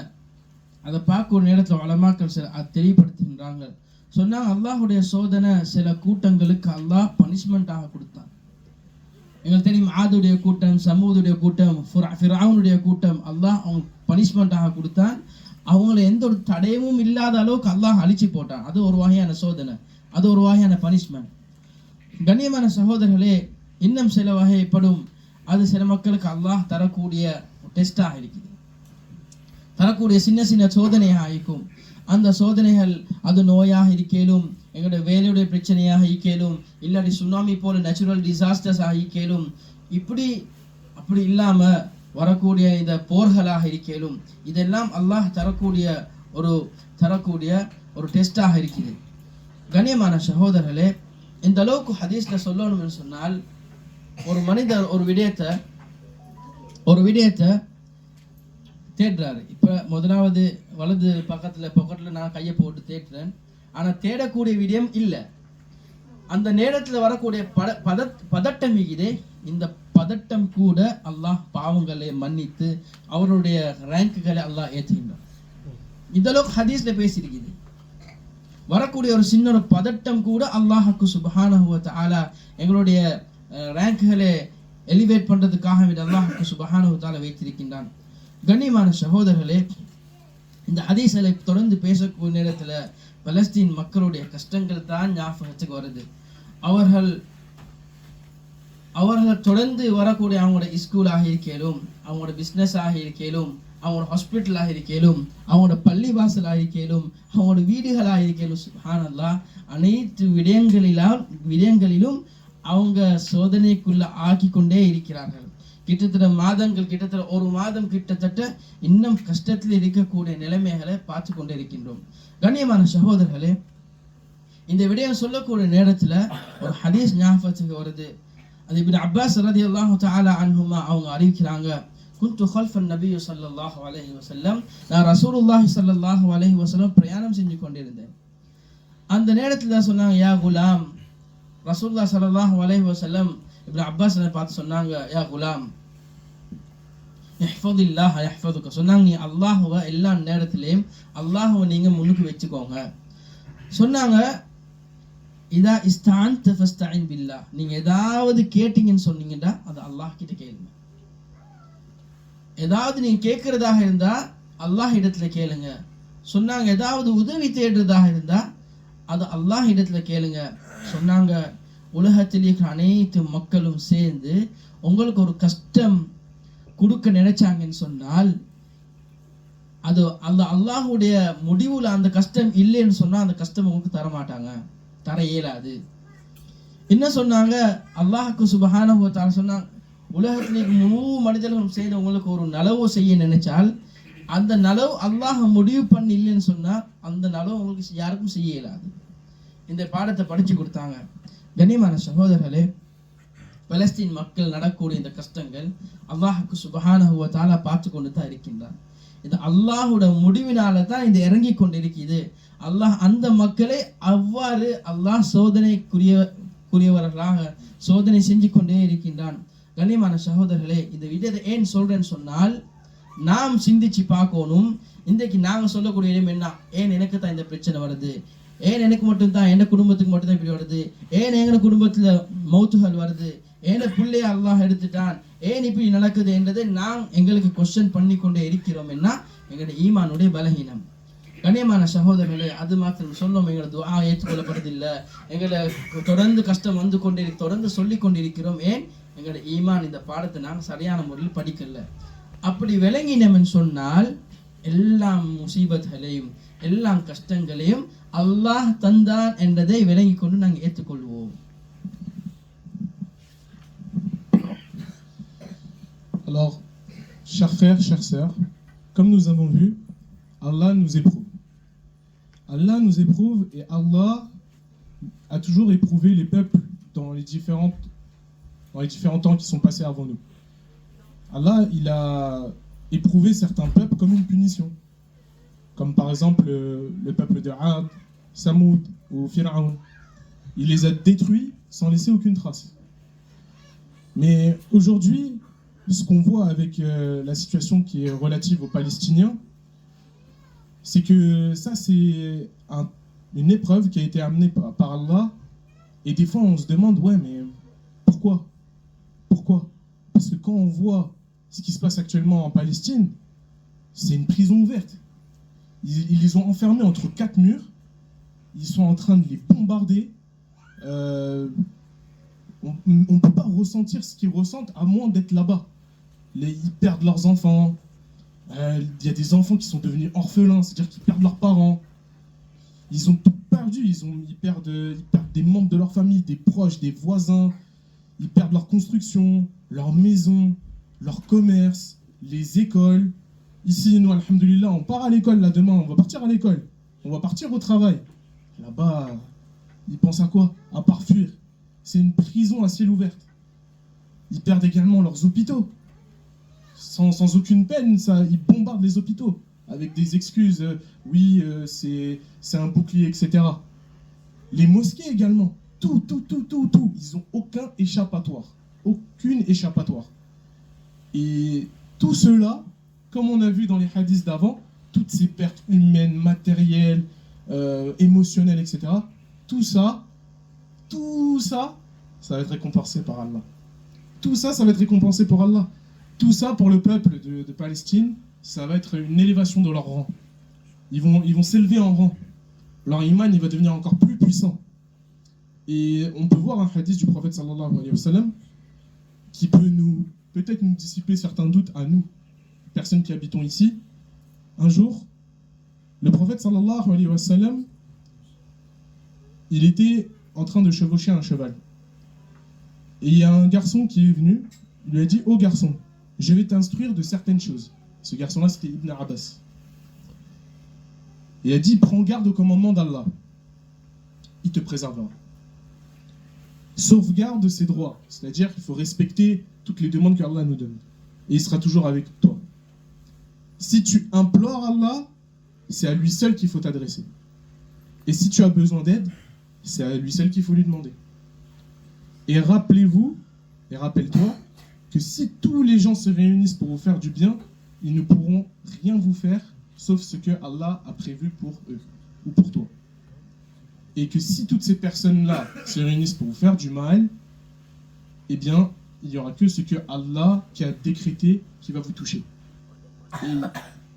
அதை பார்க்க ஒரு நேரத்தில் உலமாக்கள் சில தெளிவுபடுத்துகின்றாங்க. சொன்னாங்க அல்லாஹுடைய சோதனை சில கூட்டங்களுக்கு அல்லாஹ் பனிஷ்மெண்ட்டாக கொடுத்தான். எங்களுக்கு தெரியும், ஆதுடைய கூட்டம், சமூதுடைய கூட்டம், ஃபிரௌனுடைய கூட்டம் அல்லாஹ் அவங்க பனிஷ்மெண்ட்டாக கொடுத்தான். அவங்கள எந்த ஒரு தடயமும் இல்லாத அளவுக்கு அல்லாஹ் அழிச்சு போட்டான். அது ஒரு வகையான சோதனை, அது ஒரு வகையான பனிஷ்மெண்ட். கண்ணியமான சகோதரர்களே, இன்னும் சில வகைப்படும் அது சில மக்களுக்கு அல்லாஹ் தரக்கூடிய டெஸ்டாக இருக்குது, தரக்கூடிய சின்ன சின்ன சோதனையாக இருக்கும். அந்த சோதனைகள் அது நோயாக இருக்கலும், எங்களுடைய வேலையுடைய பிரச்சனையாக இருக்கலும், இல்லாட்டி சுனாமி போல நேச்சுரல் டிசாஸ்டர்ஸாக இருக்கலும், அப்படி இல்லாமல் வரக்கூடிய இந்த போர்களாக இருக்கலும், இதெல்லாம் அல்லாஹ் தரக்கூடிய ஒரு டெஸ்டாக இருக்குது. கண்ணியமான சகோதரர்களே, இந்த அளவுக்கு ஹதீஸில் சொல்லணும்னு சொன்னால், ஒரு மனிதர் ஒரு விடயத்தை தேடுறாரு. இப்போ முதலாவது வலது பக்கத்தில் பாக்கெட்டில் நான் கையை போட்டு தேடுறேன், ஆனால் தேடக்கூடிய விடயம் இல்லை. அந்த நேரத்தில் வரக்கூடிய பதட்டம் இதே, இந்த பதட்டம் கூட அல்லாஹ் பாவங்களை மன்னித்து அவருடைய ரேங்குகளை அல்லாஹ் ஏற்றுகின்றார். இதளவுக்கு ஹதீஸில் பேசியிருக்குது. வரக்கூடிய ஒரு சின்ன ஒரு பதட்டம் கூட அல்லாஹுக்கு சுப்ஹானஹு வ தஆலா எங்களுடைய ரேங்குகளை எலிவேட் பண்ணுறதுக்காக அல்லாஹுக்கு சுப்ஹானஹு வ தஆலா வைத்திருக்கின்றான். கண்ணியமான சகோதரர்களே, இந்த ஹதீஸ்களை தொடர்ந்து பேசக்கூடிய நேரத்தில் பலஸ்தீன் மக்களுடைய கஷ்டங்கள் தான் ஞாபகத்துக்கு வருது. அவர்கள் தொடர்ந்து வரக்கூடிய அவங்களோட ஸ்கூலாக இருக்கலும், அவங்களோட பிஸ்னஸாக இருக்கலும், அவங்களோட ஹாஸ்பிட்டலாக இருக்கலும், அவங்களோட பள்ளி வாசலாக இருக்கலும், அவங்களோட வீடுகளாக இருக்கலும், சுப்ஹானல்லாஹ், அனைத்து விடயங்களிலும் அவங்க சோதனைக்குள்ள ஆக்கி கொண்டே இருக்கிறார்கள். கிட்டத்தட்ட ஒரு மாதம் கிட்டத்தட்ட இன்னும் கஷ்டத்தில் இருக்கக்கூடிய நிலைமைகளை பார்த்து கொண்டே இருக்கின்றோம். கண்ணியமான சகோதரர்களே, இந்த விடயம் சொல்லக்கூடிய நேரத்தில் ஒரு ஹதீஸ் ஞாபகத்துக்கு வருது. அது இப்னு அப்பாஸ் ரலியல்லாஹு தஆலா அன்ஹுமா அவங்க அறிவிக்கிறாங்க, குன்து கல்ஃபன் நபி ஸல்லல்லாஹு அலைஹி வஸல்லம், நான் ரசூலுல்லாஹி ஸல்லல்லாஹு அலைஹி வஸல்லம் பிரயாணம் செஞ்சு கொண்டிருந்தேன். அந்த நேரத்தில் தான் சொன்னாங்க, யா குலாம், ரசூலுல்லாஹி ஸல்லல்லாஹு அலைஹி வஸல்லம் இப்னு அப்பாஸ் பார்த்து சொன்னாங்க, யா குலாம் இஹ்ஃபதில்லாஹ யஹ்ஃபதுக, சொன்னாங்க, நீ அல்லாஹ்வை எல்லா நேரத்திலையும் அல்லாஹ்வை நீங்க முன்னுக்கு வச்சுக்கோங்க. சொன்னாங்க, இதா இஸ்தான்த ஃபஸ்தஇன் பில்லாஹ், நீங்க ஏதாவது கேட்டீங்கன்னு சொன்னீங்கன்னா அது அல்லாஹ் கிட்ட கேளுங்க. ஏதாவது நீங்க கேட்கறதாக இருந்தா அல்லாஹ் இடத்துல கேளுங்க. சொன்னாங்க, ஏதாவது உதவி தேடுறதாக இருந்தா அது அல்லாஹ் இடத்துல கேளுங்க. சொன்னாங்க, உலகத்தில் இருக்கிற அனைத்து மக்களும் சேர்ந்து உங்களுக்கு ஒரு கஷ்டம் கொடுக்க நினைச்சாங்கன்னு சொன்னால் அது அல்லாஹுடைய முடிவுல அந்த கஷ்டம் இல்லைன்னு சொன்னா அந்த கஷ்டம் உங்களுக்கு தர மாட்டாங்க, தர இயலாது. என்ன சொன்னாங்க, அல்லாஹ்க்கு சுப்ஹானஹு வ தஆலா சொன்னாங்க, உலகத்தில் முழு மனிதர்களும் சேர்ந்து உங்களுக்கு ஒரு நலவு செய்ய நினைச்சால் அந்த நலவு அல்லாஹ் முடிவு பண்ணி இல்லைன்னு சொன்னா அந்த நலவு உங்களுக்கு யாருக்கும் செய்ய இயலாது. இந்த பாடத்தை படிச்சு கொடுத்தாங்க. கண்ணியமான சகோதரர்களே, பலஸ்தீன் மக்கள் நடக்கூடிய இந்த கஷ்டங்கள் அல்லாஹ்க்கு சுப்ஹானஹு வ தஆலா பார்த்து கொண்டு தான் இருக்கின்றான். இது அல்லாஹோட முடிவினால தான் இது இறங்கி கொண்டிருக்குது. அல்லாஹ் அந்த மக்களை அவ்வாறு அல்லாஹ் சோதனைக்குரியவர்களாக சோதனை செஞ்சு கொண்டே இருக்கின்றான். கண்ணியமான சகோதரர்களே, இந்த விடயத்தை ஏன் சொல்றேன்னு சொன்னால் நாம் சிந்திச்சு பார்க்கணும். இன்றைக்கு நாங்கள் சொல்லக்கூடிய இடம் என்ன, ஏன் எனக்கு தான் இந்த பிரச்சனை வருது, ஏன் எனக்கு மட்டும்தான், என் குடும்பத்துக்கு மட்டும்தான் இப்படி வருது, ஏன் எங்க குடும்பத்துல மௌத்துகள் வருது, ஏன் பிள்ளைய அல்லாஹ் எடுத்துட்டான், ஏன் இப்படி நடக்குது என்றதை நாம் எங்களுக்கு கொஸ்டின் பண்ணி கொண்டே இருக்கிறோம். என்ன எங்களுடைய ஈமானுடைய பலகீனம். கண்ணியமான சகோதரர்களே, அது மாத்திரம் சொன்னோம், எங்களோட துஆ ஏற்றுக்கொள்ளப்படுறதில்லை, எங்களை தொடர்ந்து கஷ்டம் வந்து கொண்டே தொடர்ந்து சொல்லி கொண்டிருக்கிறோம். ஏன் எங்களுடைய ஈமான் இந்த பாடத்தை நாங்கள் சரியான முறையில் படிக்கல. அப்படி விளங்கினோம்னு சொன்னால் எல்லா முசீபத்களையும் எல்லா கஷ்டங்களையும் அல்லாஹ் தந்தான் என்றதை விளங்கி கொண்டு நாங்கள் ஏற்றுக்கொள்வோம். Alors, chers frères, chères sœurs, comme nous avons vu, Allah nous éprouve. Allah nous éprouve et Allah a toujours éprouvé les peuples dans les différents temps qui sont passés avant nous. Allah, il a éprouvé certains peuples comme une punition. Comme par exemple le peuple de Ad, Samoud ou Pharaon. Il les a détruits sans laisser aucune trace. Mais aujourd'hui, ce qu'on voit avec la situation qui est relative aux Palestiniens, c'est que ça c'est une épreuve qui a été amenée par Allah. Et des fois on se demande, ouais mais pourquoi? Parce que quand on voit ce qui se passe actuellement en Palestine, c'est une prison ouverte. Ils les ont enfermés entre 4 murs, ils sont en train de les bombarder. On ne peut pas ressentir ce qu'ils ressentent à moins d'être là-bas. Ils perdent leurs enfants, il y a des enfants qui sont devenus orphelins, c'est-à-dire qu'ils perdent leurs parents. Ils ont tout perdu, ils perdent des membres de leur famille, des proches, des voisins, ils perdent leur construction, leur maison, leur commerce, les écoles. Ici, nous, alhamdoulilah, on part à l'école là demain, on va partir à l'école, on va partir au travail. Là-bas, ils pensent à quoi? À part fuir. C'est une prison à ciel ouvert. Ils perdent également leurs hôpitaux. Sans aucune peine, ils bombardent les hôpitaux avec des excuses. C'est un bouclier, etc. Les mosquées également. Tout. Ils n'ont aucun échappatoire. Aucune échappatoire. Et tout cela, comme on a vu dans les hadiths d'avant, toutes ces pertes humaines, matérielles, émotionnelles, etc. Tout ça, ça va être récompensé par Allah. Tout ça va être récompensé par Allah. Tout ça pour le peuple de Palestine, ça va être une élévation de leur rang. Ils vont s'élever en rang. Leur iman, il va devenir encore plus puissant. Et on peut voir un hadith du prophète sallallahu alayhi wa sallam qui peut peut-être nous dissiper certains doutes à nous, personnes qui habitons ici. Un jour, le prophète sallallahu alayhi wa sallam, il était en train de chevaucher un cheval. Et il y a un garçon qui est venu, il lui a dit « Oh garçon, je vais t'instruire de certaines choses. » Ce garçon-là, c'était Ibn Abbas. Il a dit « Prends garde au commandement d'Allah. Il te préservera. Sauvegarde ses droits. » C'est-à-dire qu'il faut respecter toutes les demandes qu'Allah nous donne. Et il sera toujours avec toi. Si tu implores Allah, c'est à lui seul qu'il faut t'adresser. Et si tu as besoin d'aide, c'est à lui seul qu'il faut lui demander. Et rappelez-vous, et rappelle-toi, que si tous les gens se réunissent pour vous faire du bien, ils ne pourront rien vous faire, sauf ce que Allah a prévu pour eux, ou pour toi. Et que si toutes ces personnes-là se réunissent pour vous faire du mal, eh bien, il n'y aura que ce que Allah qui a décrété qui va vous toucher. Et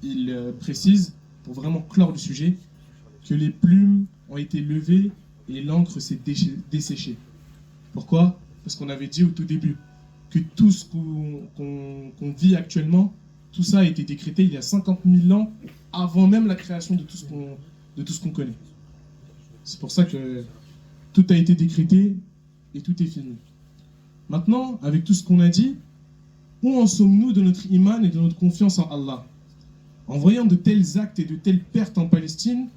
il précise, pour vraiment clore le sujet, que les plumes ont été levées et l'encre s'est desséchée. Pourquoi? Parce qu'on avait dit au tout début que tout ce qu'on vit actuellement, tout ça a été décrété il y a 50 000 ans avant même la création de tout ce qu'on connaît. C'est pour ça que tout a été décrété et tout est fini. Maintenant, avec tout ce qu'on a dit, où en sommes-nous de notre iman et de notre confiance en Allah? En voyant de tels actes et de telles pertes en Palestine,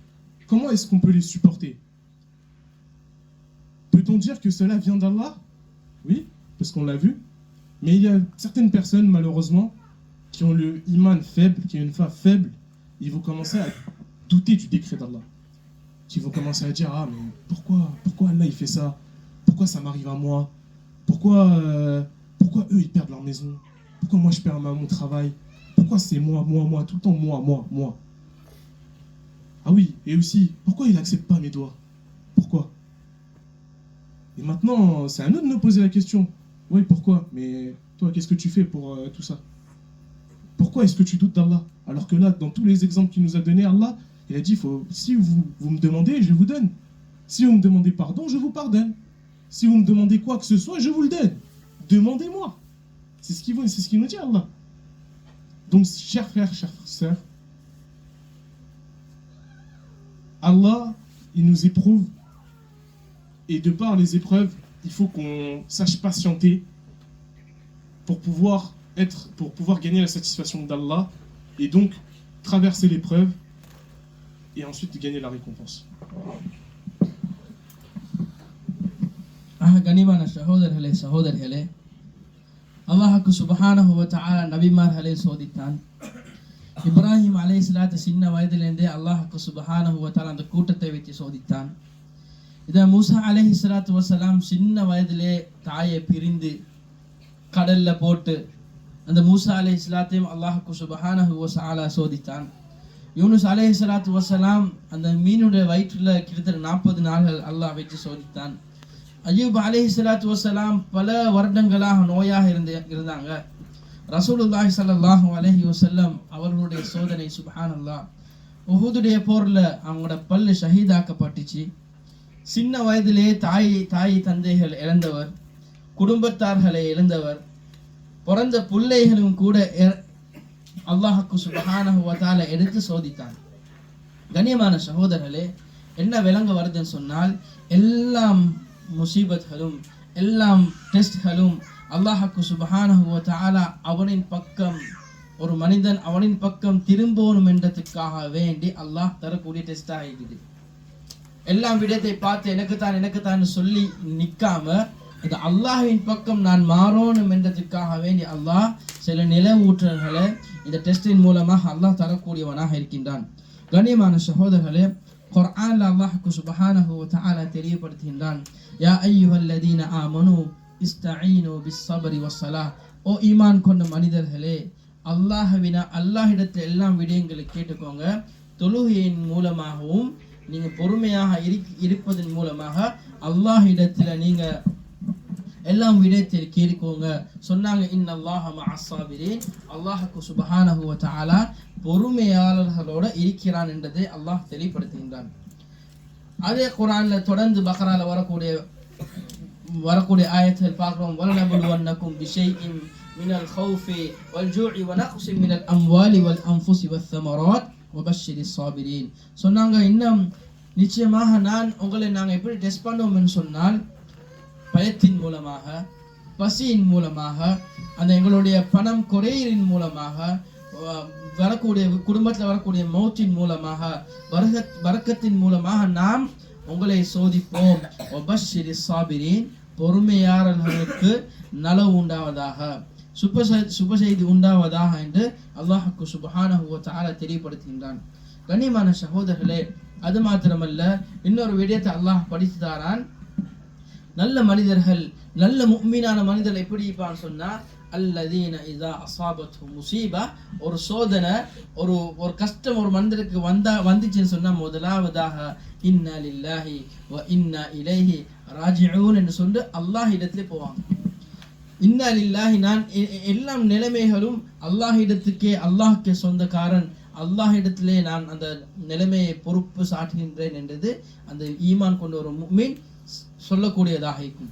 comment est-ce qu'on peut les supporter? Peut-on dire que cela vient d'Allah? Oui, parce qu'on l'a vu. Mais il y a certaines personnes, malheureusement, qui ont le iman faible, qui ont une foi faible, ils vont commencer à douter du décret d'Allah. Qui vont commencer à dire, ah mais pourquoi Allah il fait ça? Pourquoi ça m'arrive à moi? Pourquoi eux ils perdent leur maison? Pourquoi moi je perds mon travail? Pourquoi c'est moi, tout le temps moi? Ah oui, et aussi, pourquoi il n'accepte pas mes doigts? Pourquoi? Et maintenant, c'est à nous de nous poser la question. Oui, pourquoi? Mais toi, qu'est-ce que tu fais pour tout ça? Pourquoi est-ce que tu doutes d'Allah? Alors que là, dans tous les exemples qu'il nous a donnés, Allah, il a dit, si vous me demandez, je vous donne. Si vous me demandez pardon, je vous pardonne. Si vous me demandez quoi que ce soit, je vous le donne. Demandez-moi. C'est ce qu'il nous dit, Allah. Donc, chers frères, chères sœurs, Allah, il nous éprouve. Et de par les épreuves, il faut qu'on sache patienter pour pouvoir gagner la satisfaction d'Allah et donc traverser l'épreuve et ensuite gagner la récompense. கனிவான சகோதரர்களே சகோதரிகளே, அல்லாஹ்க்கு சுப்ஹானஹு வ தஆலா நபிமார்களை சோதித்தான். இப்ராஹிம் அலைஹிஸ்ஸலாத்து சின்ன வயதிலிருந்தே அல்லாஹ்க்கு சுப்ஹானஹு வ தஆலா அந்த கூட்டத்தை வைத்து சோதித்தான். இதை மூசா அலைஹிஸ்ஸலாத்து வஸலாம் சின்ன வயதிலே தாயை பிரிந்து கடல்ல போட்டு அந்த மூசா அலைஹிஸ்ஸலாத்தையும் அல்லாஹ்க்கு சுப்ஹானஹு வ தஆலா சோதித்தான். யூனுஸ் அலைஹிஸ்ஸலாத்து வஸலாம் அந்த மீனுடைய வயிற்றில் கிட்டத்தட்ட 40 நாள்கள் அல்லாஹ் வச்சு சோதித்தான். அய்யூப் அலைஹிஸ்ஸலாத்து வஸலாம் பல வருடங்களாக நோயாக இருந்தாங்க. ரசூலுல்லாஹி ஸல்லல்லாஹு அலைஹி வஸல்லம் அவர்களுடைய சோதனை சுப்ஹானல்லாஹ், உஹுதுடைய போர்ல அவங்களோட பல்லு ஷஹீதாக்கப்பட்டுச்சு. சின்ன வயதிலே தாய் தந்தைகள் இழந்தவர், குடும்பத்தார்களை இழந்தவர், பிறந்த பிள்ளைகளும் கூட அல்லாஹ்க்கு சுப்ஹானஹு வ தஆலா எடுத்து சோதித்தான். கண்ணியமான சகோதரர்களே, என்ன விளங்க வருதுன்னு சொன்னால், எல்லாம் முசீபத்களும் எல்லாம் டெஸ்ட்களும் அல்லாஹ்க்கு சுப்ஹானஹு வ தஆலா அவனின் பக்கம் ஒரு மனிதன் அவனின் பக்கம் திரும்பணும் என்றதுக்காக வேண்டி அல்லாஹ் தரக்கூடிய டெஸ்டாக இருக்குது. எல்லாம் விடயத்தை பார்த்து எனக்குத்தான் சொல்லி நிற்காம இது அல்லாஹ்வின் பக்கம் நான் மாறணும் என்றதுக்காக வேண்டி அல்லாஹ் சில நிலவூற்றல்களை இந்த டெஸ்டின் மூலமாக அல்லாஹ் தரக்கூடியவனாக இருக்கின்றான். கண்ணியமான சகோதரர்களே, குர்ஆன்ல அல்லாஹ்க்கு சுப்ஹானஹு வ தஆலா தெரியப்படுத்துகின்றான், யா அய்யுஹல்லதீன ஆமனூ இஸ்தஈனு பிஸ்ஸப்ரி வஸ்ஸலாஹ். ஓ ஈமான் கொண்ட மனிதர்களே, அல்லாஹ்விடத்தில் எல்லாம் விடயங்களை கேட்டுக்கோங்க. தொழுகையின் மூலமாகவும் நீங்க பொறுமையாக இருப்பதன் மூலமாக அல்லாஹ்விடத்தில் நீங்க எல்லாம் விடயத்தில் கேளுக்கோங்க சொன்னாங்க. இன்னல்லாஹ மஅஸ்ஸாபிரீன், அல்லாஹ்க்கு சுப்ஹானஹு வ தஆலா பொறுமையாளர்களோட இருக்கிறான் என்றதை அல்லாஹ் தெளிவுபடுத்துகின்றான். அதே குர்ஆன்ல தொடர்ந்து பக்ரால வரக்கூடிய ஆயத்தில் பார்க்கிறோம். வலனபுலுவன்னகும் பிஷைஇன் மினல் ஹௌஃபி வல் ஜூஇ வ நக்ஸின் மினல் அம்வாலி வல் அன்ஃபுஸி வஸ் ஸமராத் வபஷ்ஷிரிஸ் ஸாபிரீன். சொன்னாங்க, இன்னும் நிச்சயமாக நாங்கள் எப்படி டெஸ்ட் பண்ணுவோம்னு சொன்னால், பயத்தின் மூலமாக, பசியின் மூலமாக, அந்த எங்களுடைய பணம் குறையிறின் மூலமாக, வரக்கூடிய குடும்பத்தில் வரக்கூடிய மௌத்தின் மூலமாக, பரக்கத்தின் மூலமாக நாம் உங்களை சோதிப்போம். வபஷ்ஷிரிஸ் ஸாபிரீன், பொறுமையாளர்களுக்கு நலவு உண்டாவதாக, சுப செய்தி உண்டாவதாக என்று அல்லாஹ்க்கு சுப்ஹானஹு வ தஆலா தெளிவுபடுத்துகின்றான். கண்ணியமான சகோதரர்களே, அது மாத்திரமல்ல, இன்னொரு விடயத்தை அல்லாஹ் படித்து தாரான். நல்ல மனிதர்கள், நல்ல முஃமினான மனிதர்கள் எப்படி இருப்பான்னு சொன்னா, அல்லதீன இதா அஸாபத்து முஸீபா, ஒரு சோதனை, ஒரு கஷ்டம் ஒரு மனிதருக்கு வந்துச்சுன்னு சொன்னா, முதலாவதாக இன்னா லில்லாஹி வ இன்னா இலைஹி ராஜிஊன் என்று சொல்லி அல்லாஹ் இடத்திலே போவாங்க. இன்னா லில்லாஹி, நான் எல்லாம் நிலைமைகளும் அல்லாஹ் இடத்துக்கே, அல்லாஹ்க்கே சொந்தக்காரன், அல்லாஹ் இடத்திலே நான் அந்த நிலைமையை பொறுப்பு சாட்டுகின்றேன் என்றது அந்த ஈமான் கொண்ட ஒரு முஃமின் சொல்லக்கூடியதாக இருக்கும்.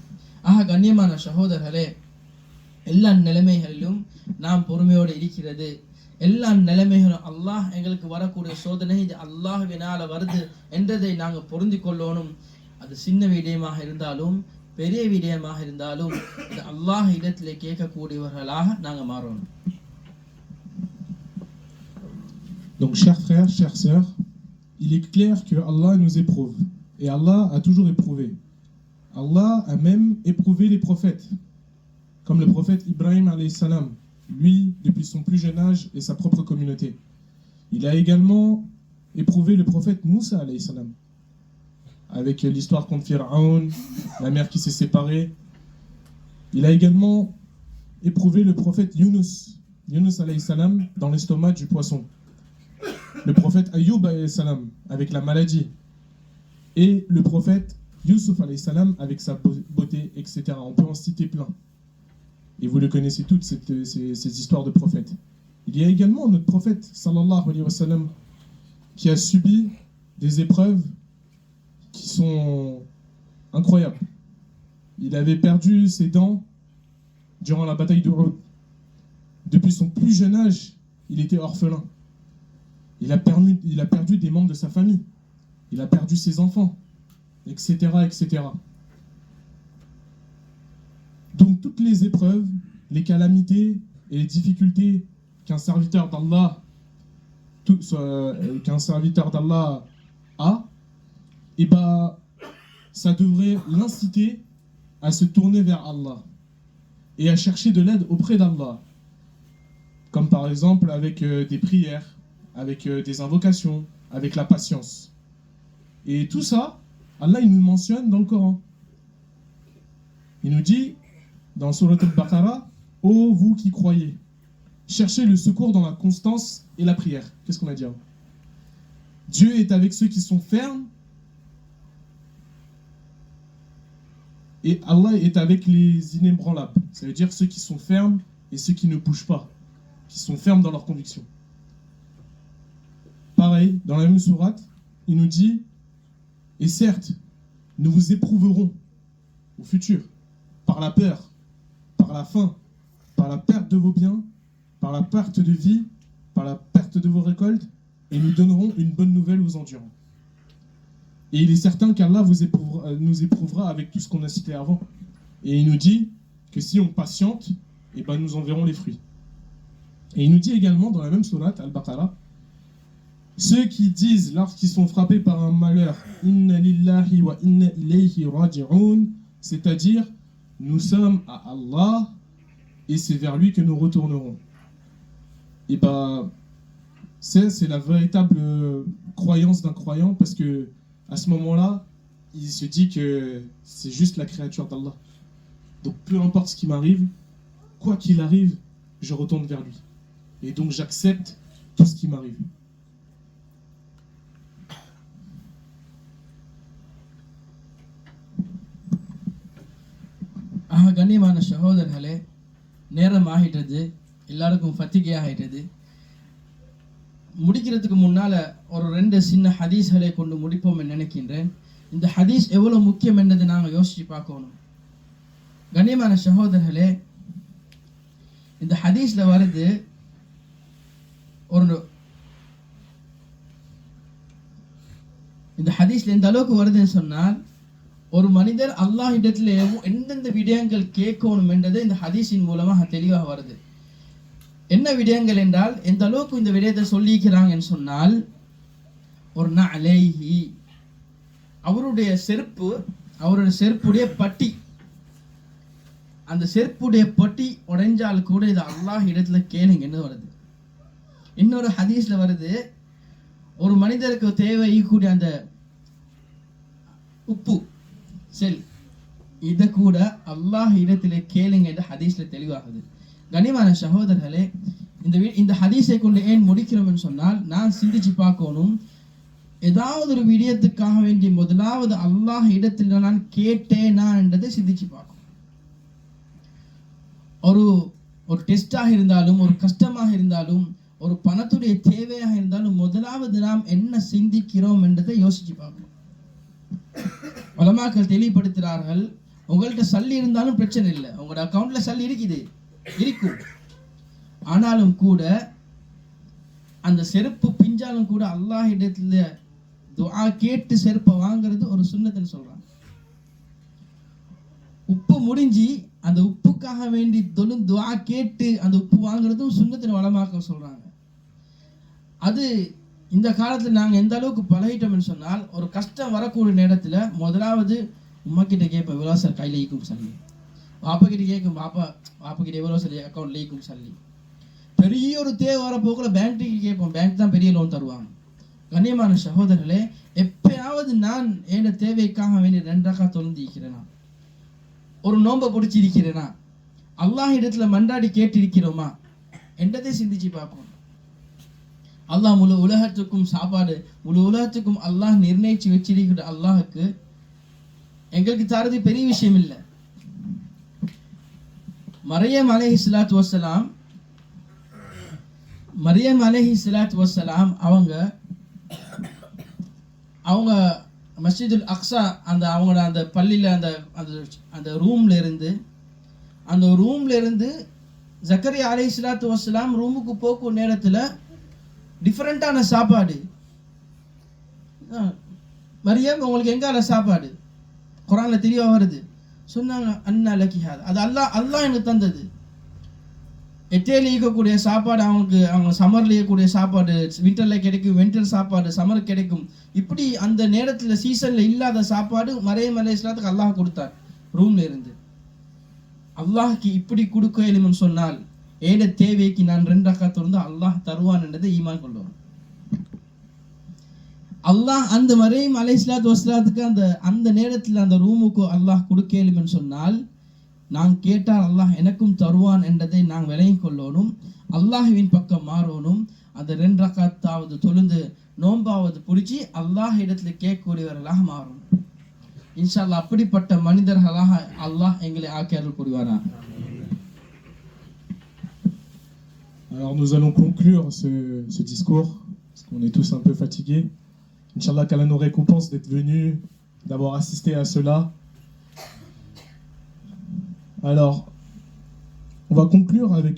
ஆக கண்ணியமான சகோதரர்களே, எல்லா நிலைமைகளிலும் நாம் பொறுமையோடு இருக்கிறது. எல்லா நிலைமைகளும் அல்லாஹ் எங்களுக்கு வரக்கூடிய சோதனை இது அல்லாஹ்வினால வருது என்றதை நாங்கள் பொருந்தி கொள்ளணும். அது சின்ன விடயமாக இருந்தாலும் பெரிய விடயமாக இருந்தாலும் இது அல்லாஹ் இடத்திலே கேட்கக்கூடியவர்களாக நாங்கள் மாறணும். Donc, chers frères, chères sœurs, il est clair que Allah nous éprouve. Et Allah a toujours éprouvé. Allah a même éprouvé les prophètes. Comme le prophète Ibrahim alayhi salam, lui, depuis son plus jeune âge et sa propre communauté. Il a également éprouvé le prophète Moussa alayhi salam, avec l'histoire contre Pharaon, la mer qui s'est séparée. Il a également éprouvé le prophète Yunus alayhi salam, dans l'estomac du poisson. Le prophète Ayoub alayhi salam, avec la maladie. Et le prophète Yusuf alayhi salam, avec sa beauté, etc. On peut en citer plein. Et vous le connaissez toutes, ces histoires de prophètes. Il y a également notre prophète, sallallahu alayhi wa sallam, qui a subi des épreuves qui sont incroyables. Il avait perdu ses dents durant la bataille de d'Uhud. Depuis son plus jeune âge, il était orphelin. Il a perdu des membres de sa famille. Il a perdu ses enfants, etc., etc. Donc toutes les épreuves, les calamités et les difficultés qu'un serviteur d'Allah a, et ça devrait l'inciter à se tourner vers Allah et à chercher de l'aide auprès d'Allah, comme par exemple avec des prières, avec des invocations, avec la patience. Et tout ça, Allah il nous le mentionne dans le Coran. Il nous dit dans Surat al-Baqarah, ô vous qui croyez, cherchez le secours dans la constance et la prière. Qu'est-ce qu'on a dit avant? Dieu est avec ceux qui sont fermes et Allah est avec les inébranlables. Ça veut dire ceux qui sont fermes et ceux qui ne bougent pas, qui sont fermes dans leurs convictions. Pareil, dans la même sourate, il nous dit, et certes, nous vous éprouverons au futur par la peur, par la faim, par la perte de vos biens, par la perte de vie, par la perte de vos récoltes, et nous donnerons une bonne nouvelle aux endurants. Et il est certain qu'Allah nous éprouvera avec tout ce qu'on a cité avant. Et il nous dit que si on patiente, et nous en verrons les fruits. Et il nous dit également dans la même sourate, Al-Baqarah, ceux qui disent lorsqu'ils sont frappés par un malheur, Inna lillahi wa inna ilayhi raji'un, c'est-à-dire nous sommes à Allah et c'est vers lui que nous retournerons. Et c'est la véritable croyance d'un croyant, parce que à ce moment-là, il se dit que c'est juste la créature d'Allah. Donc peu importe ce qui m'arrive, quoi qu'il arrive, je retourne vers lui. Et donc j'accepte tout ce qui m'arrive. கண்ணியமான சகோதரர்களே, நேரம் ஆகிட்டது, எல்லாருக்கும் ஃபத்திகை ஆகிட்டது. முடிக்கிறதுக்கு முன்னால ஒரு 2 சின்ன ஹதீஸ்களை கொண்டு முடிப்போம் நினைக்கின்றேன். இந்த ஹதீஸ் எவ்வளவு முக்கியம் என்றதை நாங்கள் யோசிச்சு பார்க்கணும். கண்ணியமான சகோதரர்களே, இந்த ஹதீஸ்ல வருது, இந்த ஹதீஸ்ல எந்த அளவுக்கு வருதுன்னு சொன்னால், ஒரு மனிதர் அல்லாஹ் இடத்துல எந்தெந்த விடயங்கள் கேட்கணும் என்றது இந்த ஹதீஸின் மூலமாக தெளிவாக வருது. என்ன விடயங்கள் என்றால், எந்த அளவுக்கு இந்த விடயத்தை சொல்லிக்கிறாங்கன்னு சொன்னால், ஒரு நஅலைஹி, அவருடைய செருப்புடைய பட்டி, அந்த செருப்புடைய பட்டி உடைஞ்சால் கூட இது அல்லாஹ் இடத்துல கேளுங்கன்னு வருது. இன்னொரு ஹதீஸ்ல வருது, ஒரு மனிதருக்கு தேவைக்கூடிய அந்த உப்பு சரி, இதை கூட அல்லாஹ் இடத்திலே கேளுங்க என்று ஹதீஸ்ல தெளிவாகுது. கனிமான சகோதரர்களே, இந்த ஹதீஸை கொண்டு ஏன் முடிக்கிறோம்னு சொன்னால், நான் சிந்திச்சு பார்க்கணும், ஏதாவது ஒரு விடயத்துக்காக வேண்டி முதலாவது அல்லாஹ் இடத்துல நான் கேட்டேனா என்றதை சிந்திச்சு பார்க்கணும். ஒரு டெஸ்டாக இருந்தாலும், ஒரு கஷ்டமாக இருந்தாலும், ஒரு பணத்துடைய தேவையாக இருந்தாலும், முதலாவது நாம் என்ன சிந்திக்கிறோம் என்றதை யோசிச்சு பார்க்கணும். உலமாக்கள் தெளிவுபடுத்துகிறார்கள், உங்கள்கிட்ட சல்லி இருந்தாலும் பிரச்சனை இல்லை, உங்களோட அக்கௌண்ட்ல சல்லி இருக்கும், ஆனாலும் கூட அந்த செருப்பு பிஞ்சாலும் கூட அல்லாஹ் இடத்துல துஆ கேட்டு செருப்பை வாங்குறது ஒரு சுன்னத்துன்னு சொல்றாங்க. உப்பு முடிஞ்சு அந்த உப்புக்காக வேண்டி துஆ கேட்டு அந்த உப்பு வாங்குறதும் சுன்னத்துன்னு உலமாக்கள் சொல்றாங்க. அது இந்த காலத்தில் நாங்கள் எந்த அளவுக்கு பழகிட்டோம்னு சொன்னால், ஒரு கஷ்டம் வரக்கூடிய நேரத்தில் முதலாவது உமா கிட்ட கேட்பேன், எவ்வளோ சார் கையில் ஈக்கும் சல்லி, பாப்பா கிட்ட கேட்கும், பாப்பா கிட்ட எவ்வளோ சொல்லி அக்கௌண்ட்ல ஈக்கும் சல்லி. பெரிய ஒரு தேவை வரப்போக்குள்ள பேங்க்கு கேட்போம், பேங்க் தான் பெரிய லோன் தருவாங்க. கண்ணியமான சகோதரர்களே, எப்பயாவது நான் என் தேவைக்காக வேண்டி 2 ரக்காத் தொழுந்து இருக்கிறேனா, ஒரு நோன்பை பிடிச்சி இருக்கிறேனா, அல்லாஹ் இடத்துல மண்டாடி கேட்டு இருக்கிறோமா என்றதை சிந்திச்சு பார்ப்போம். அல்லாஹ் முழு உலகத்துக்கும் சாப்பாடு, முழு உலகத்துக்கும் அல்லாஹ் நிர்ணயிச்சு வச்சிருக்கிற அல்லாஹுக்கு எங்களுக்கு தரது பெரிய விஷயம் இல்லை. மரியம் அலைஹிஸ்ஸலாத்து வஸ்ஸலாம் அவங்க மஸ்ஜிதுல் அக்ஸா அவங்களோட அந்த பள்ளியில் அந்த ரூம்ல இருந்து ஜக்கரியா அலைஹிஸ்ஸலாத்து வஸ்ஸலாம் ரூமுக்கு போக்கும் நேரத்தில் டிஃபரெண்டான சாப்பாடு. மரியம், உங்களுக்கு எங்கால சாப்பாடு? குர்ஆன்ல தெளிவா வருது. சொன்னாங்க, அன்னா லக்கி ஹாதா, அது அல்லாஹ் எனக்கு தந்தது. எட்டேல இருக்கக்கூடிய சாப்பாடு அவங்க சம்மர்ல இருக்கக்கூடிய சாப்பாடு வின்டர்ல கிடைக்கும், வின்டர் சாப்பாடு சம்மர் கிடைக்கும். இப்படி அந்த நேரத்தில் சீசன்ல இல்லாத சாப்பாடு மரியம் அலைஹிஸ்ஸலாத்துக்கு அல்லாஹ் கொடுத்தார் ரூம்ல இருந்து. அல்லாஹ்க்கு இப்படி கொடுக்க இயலும்னு சொன்னால், ஏட தேவைக்கு நான் 2 ரக்காத் தொழுந்து அல்லாஹ் தருவான் என்றதை ஈமான் கொள்ளுவோம். அல்லாஹ் அந்த மரியம் அலைஹிஸ்ஸலாத்து வஸ்ஸலாத்துக்கு அந்த நேரத்தில் அந்த ரூமுக்கு அல்லாஹ் கொடுக்க இயலும்னு சொன்னால், நான் கேட்டால் அல்லாஹ் எனக்கும் தருவான் என்றதை நான் விளங்கிக் கொள்ளணும். அல்லாஹ்வின் பக்கம் மாறணும். அந்த 2 ரக்காத்தாவது தொழுந்து நோம்பாவது பிடிச்சி அல்லாஹ் இடத்துல கேட்கக்கூடியவர்களாக மாறணும். இன்ஷா அல்லாஹ் அப்படிப்பட்ட மனிதர்களாக அல்லாஹ் எங்களை ஆக்கியர்கள் புரிவாரா. Alors nous allons conclure ce discours, parce qu'on est tous un peu fatigués. Inch'Allah qu'Allah nous récompense d'être venus, d'avoir assisté à cela. Alors, on va conclure avec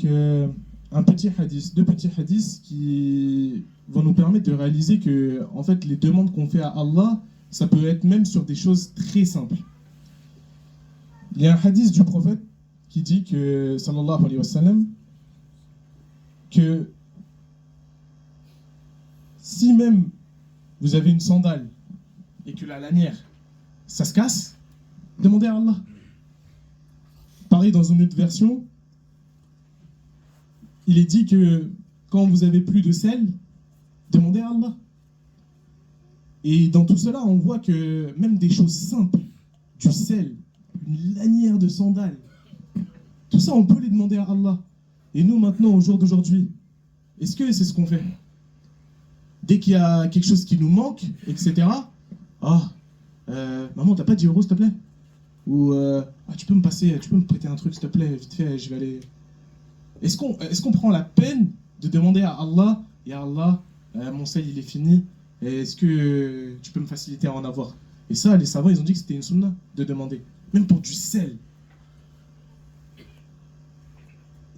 un petit hadith, 2 petits hadiths qui vont nous permettre de réaliser que, en fait, les demandes qu'on fait à Allah, ça peut être même sur des choses très simples. Il y a un hadith du prophète qui dit que, sallallahu alayhi wa sallam, que si même vous avez une sandale et que la lanière, ça se casse, demandez à Allah. Pareil, dans une autre version, il est dit que quand vous avez plus de sel, demandez à Allah. Et dans tout cela, on voit que même des choses simples, du sel, une lanière de sandale, tout ça, on peut les demander à Allah. Et nous, maintenant, au jour d'aujourd'hui, est-ce que c'est ce qu'on fait? Dès qu'il y a quelque chose qui nous manque, etc. Ah, maman, t'as pas 10 euros, s'il te plaît? Ou tu peux me prêter un truc s'il te plaît, vite fait, je vais aller. Est-ce qu'on prend la peine de demander à Allah, ya Allah, mon sel il est fini, est-ce que tu peux me faciliter à en avoir? Et ça, les savants, ils ont dit que c'était une sunna de demander, même pour du sel.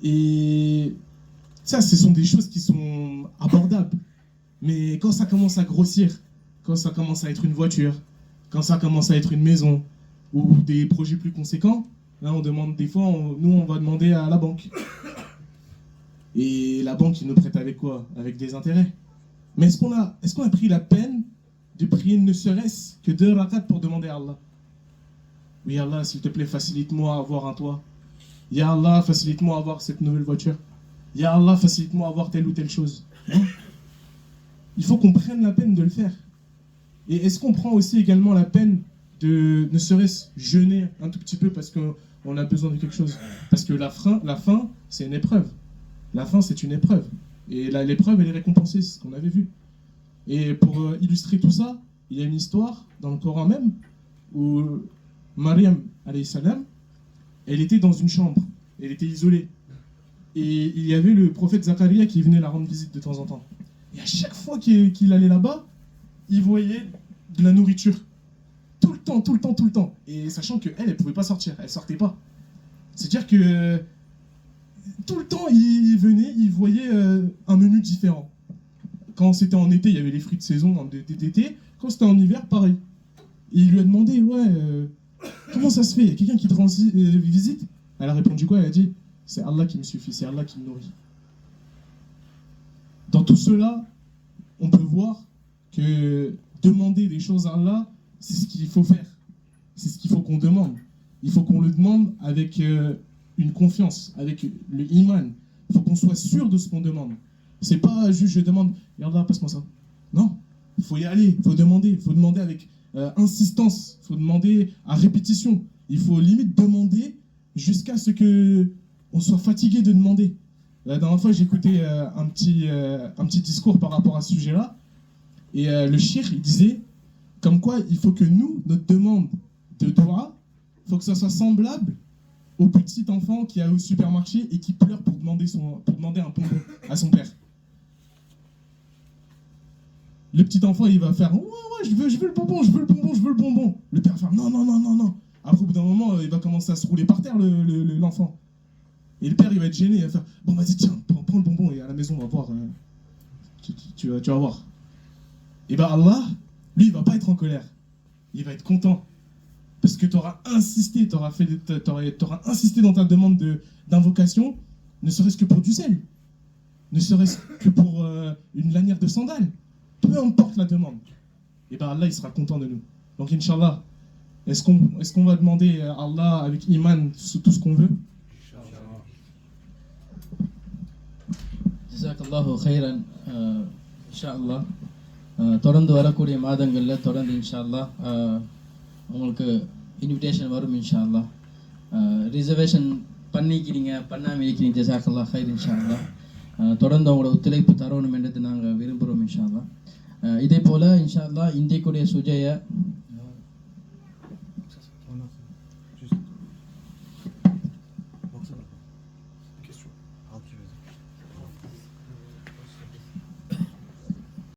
Et ça, ce sont des choses qui sont abordables. Mais quand ça commence à grossir, quand ça commence à être une voiture, quand ça commence à être une maison, ou des projets plus conséquents, là, on demande des fois, nous, on va demander à la banque. Et la banque, ils nous prête avec quoi? Avec des intérêts. Mais est-ce qu'on a pris la peine de prier ne serait-ce que 2 rakats pour demander à Allah? Oui, Allah, s'il te plaît, facilite-moi à avoir un toit. Ya Allah, facilite-moi à avoir cette nouvelle voiture. Ya Allah, facilite-moi à avoir telle ou telle chose. Non? Il faut qu'on prenne la peine de le faire. Et est-ce qu'on prend aussi également la peine de ne serait-ce jeûner un tout petit peu parce qu'on a besoin de quelque chose? Parce que la faim, c'est une épreuve. La faim, c'est une épreuve. Et l'épreuve, elle est récompensée, c'est ce qu'on avait vu. Et pour illustrer tout ça, il y a une histoire dans le Coran même où Maryam, alayhi salam, elle était dans une chambre. Elle était isolée. Et il y avait le prophète Zacharia qui venait la rendre visite de temps en temps. Et à chaque fois qu'il allait là-bas, il voyait de la nourriture. Tout le temps. Et sachant qu'elle, elle pouvait pas sortir. Elle sortait pas. C'est-à-dire que tout le temps, il venait, il voyait un menu différent. Quand c'était en été, il y avait les fruits de saison d'été. Quand c'était en hiver, pareil. Et il lui a demandé, comment ça se fait? Il y a quelqu'un qui te rend visite? Elle a répondu quoi? Elle a dit, c'est Allah qui me suffit, c'est Allah qui me nourrit. Dans tout cela, on peut voir que demander des choses à Allah, c'est ce qu'il faut faire. C'est ce qu'il faut qu'on demande. Il faut qu'on le demande avec une confiance, avec le iman. Il faut qu'on soit sûr de ce qu'on demande. C'est pas juste je demande, regarde, passe-moi ça. Non, il faut y aller, il faut demander avec insistance, il faut demander à répétition. Il faut limite demander jusqu'à ce qu'on soit fatigué de demander. La dernière fois, j'ai écouté un petit discours par rapport à ce sujet-là. Et le cheikh, il disait, comme quoi il faut que nous, notre demande de dua, il faut que ça soit semblable au petit enfant qui est au supermarché et qui pleure pour demander un bonbon à son père. Le petit enfant, il va faire « Ouais, je veux le bonbon, je veux le bonbon ». Le père va faire « Non ». Après, au bout d'un moment, il va commencer à se rouler par terre, l'enfant. Et le père, il va être gêné, il va faire « Bon, vas-y, tiens, prends le bonbon et à la maison, on va voir. Tu vas voir. » Et bien Allah, lui, il va pas être en colère. Il va être content. Parce que tu auras insisté, t'auras insisté dans ta demande d'invocation, ne serait-ce que pour du sel, ne serait-ce que pour une lanière de sandales. Peu importe la demande. Et bien Allah, il sera content de nous. Donc Inch'Allah, est-ce qu'on va demander à Allah avec iman tout ce qu'on veut? ஜஸாக்கல்லாஹு ஹைரன். இன்ஷா அல்லாஹ் தொடர்ந்து வரக்கூடிய மாதங்களில் தொடர்ந்து இன்ஷா அல்லாஹ் உங்களுக்கு இன்விடேஷன் வரும் இன்ஷா அல்லாஹ். ரிசர்வேஷன் பண்ணாமல் இருக்கிறீங்க ஜஸாக்கல்லாஹ் ஹைர் இன்ஷா அல்லாஹ். தொடர்ந்து அவங்களோட ஒத்துழைப்பு தரணும் என்றது நாங்கள் விரும்புகிறோம் இன்ஷா அல்லாஹ். இதே போல் இன்ஷா அல்லாஹ் இந்தியக்குடைய சுஜய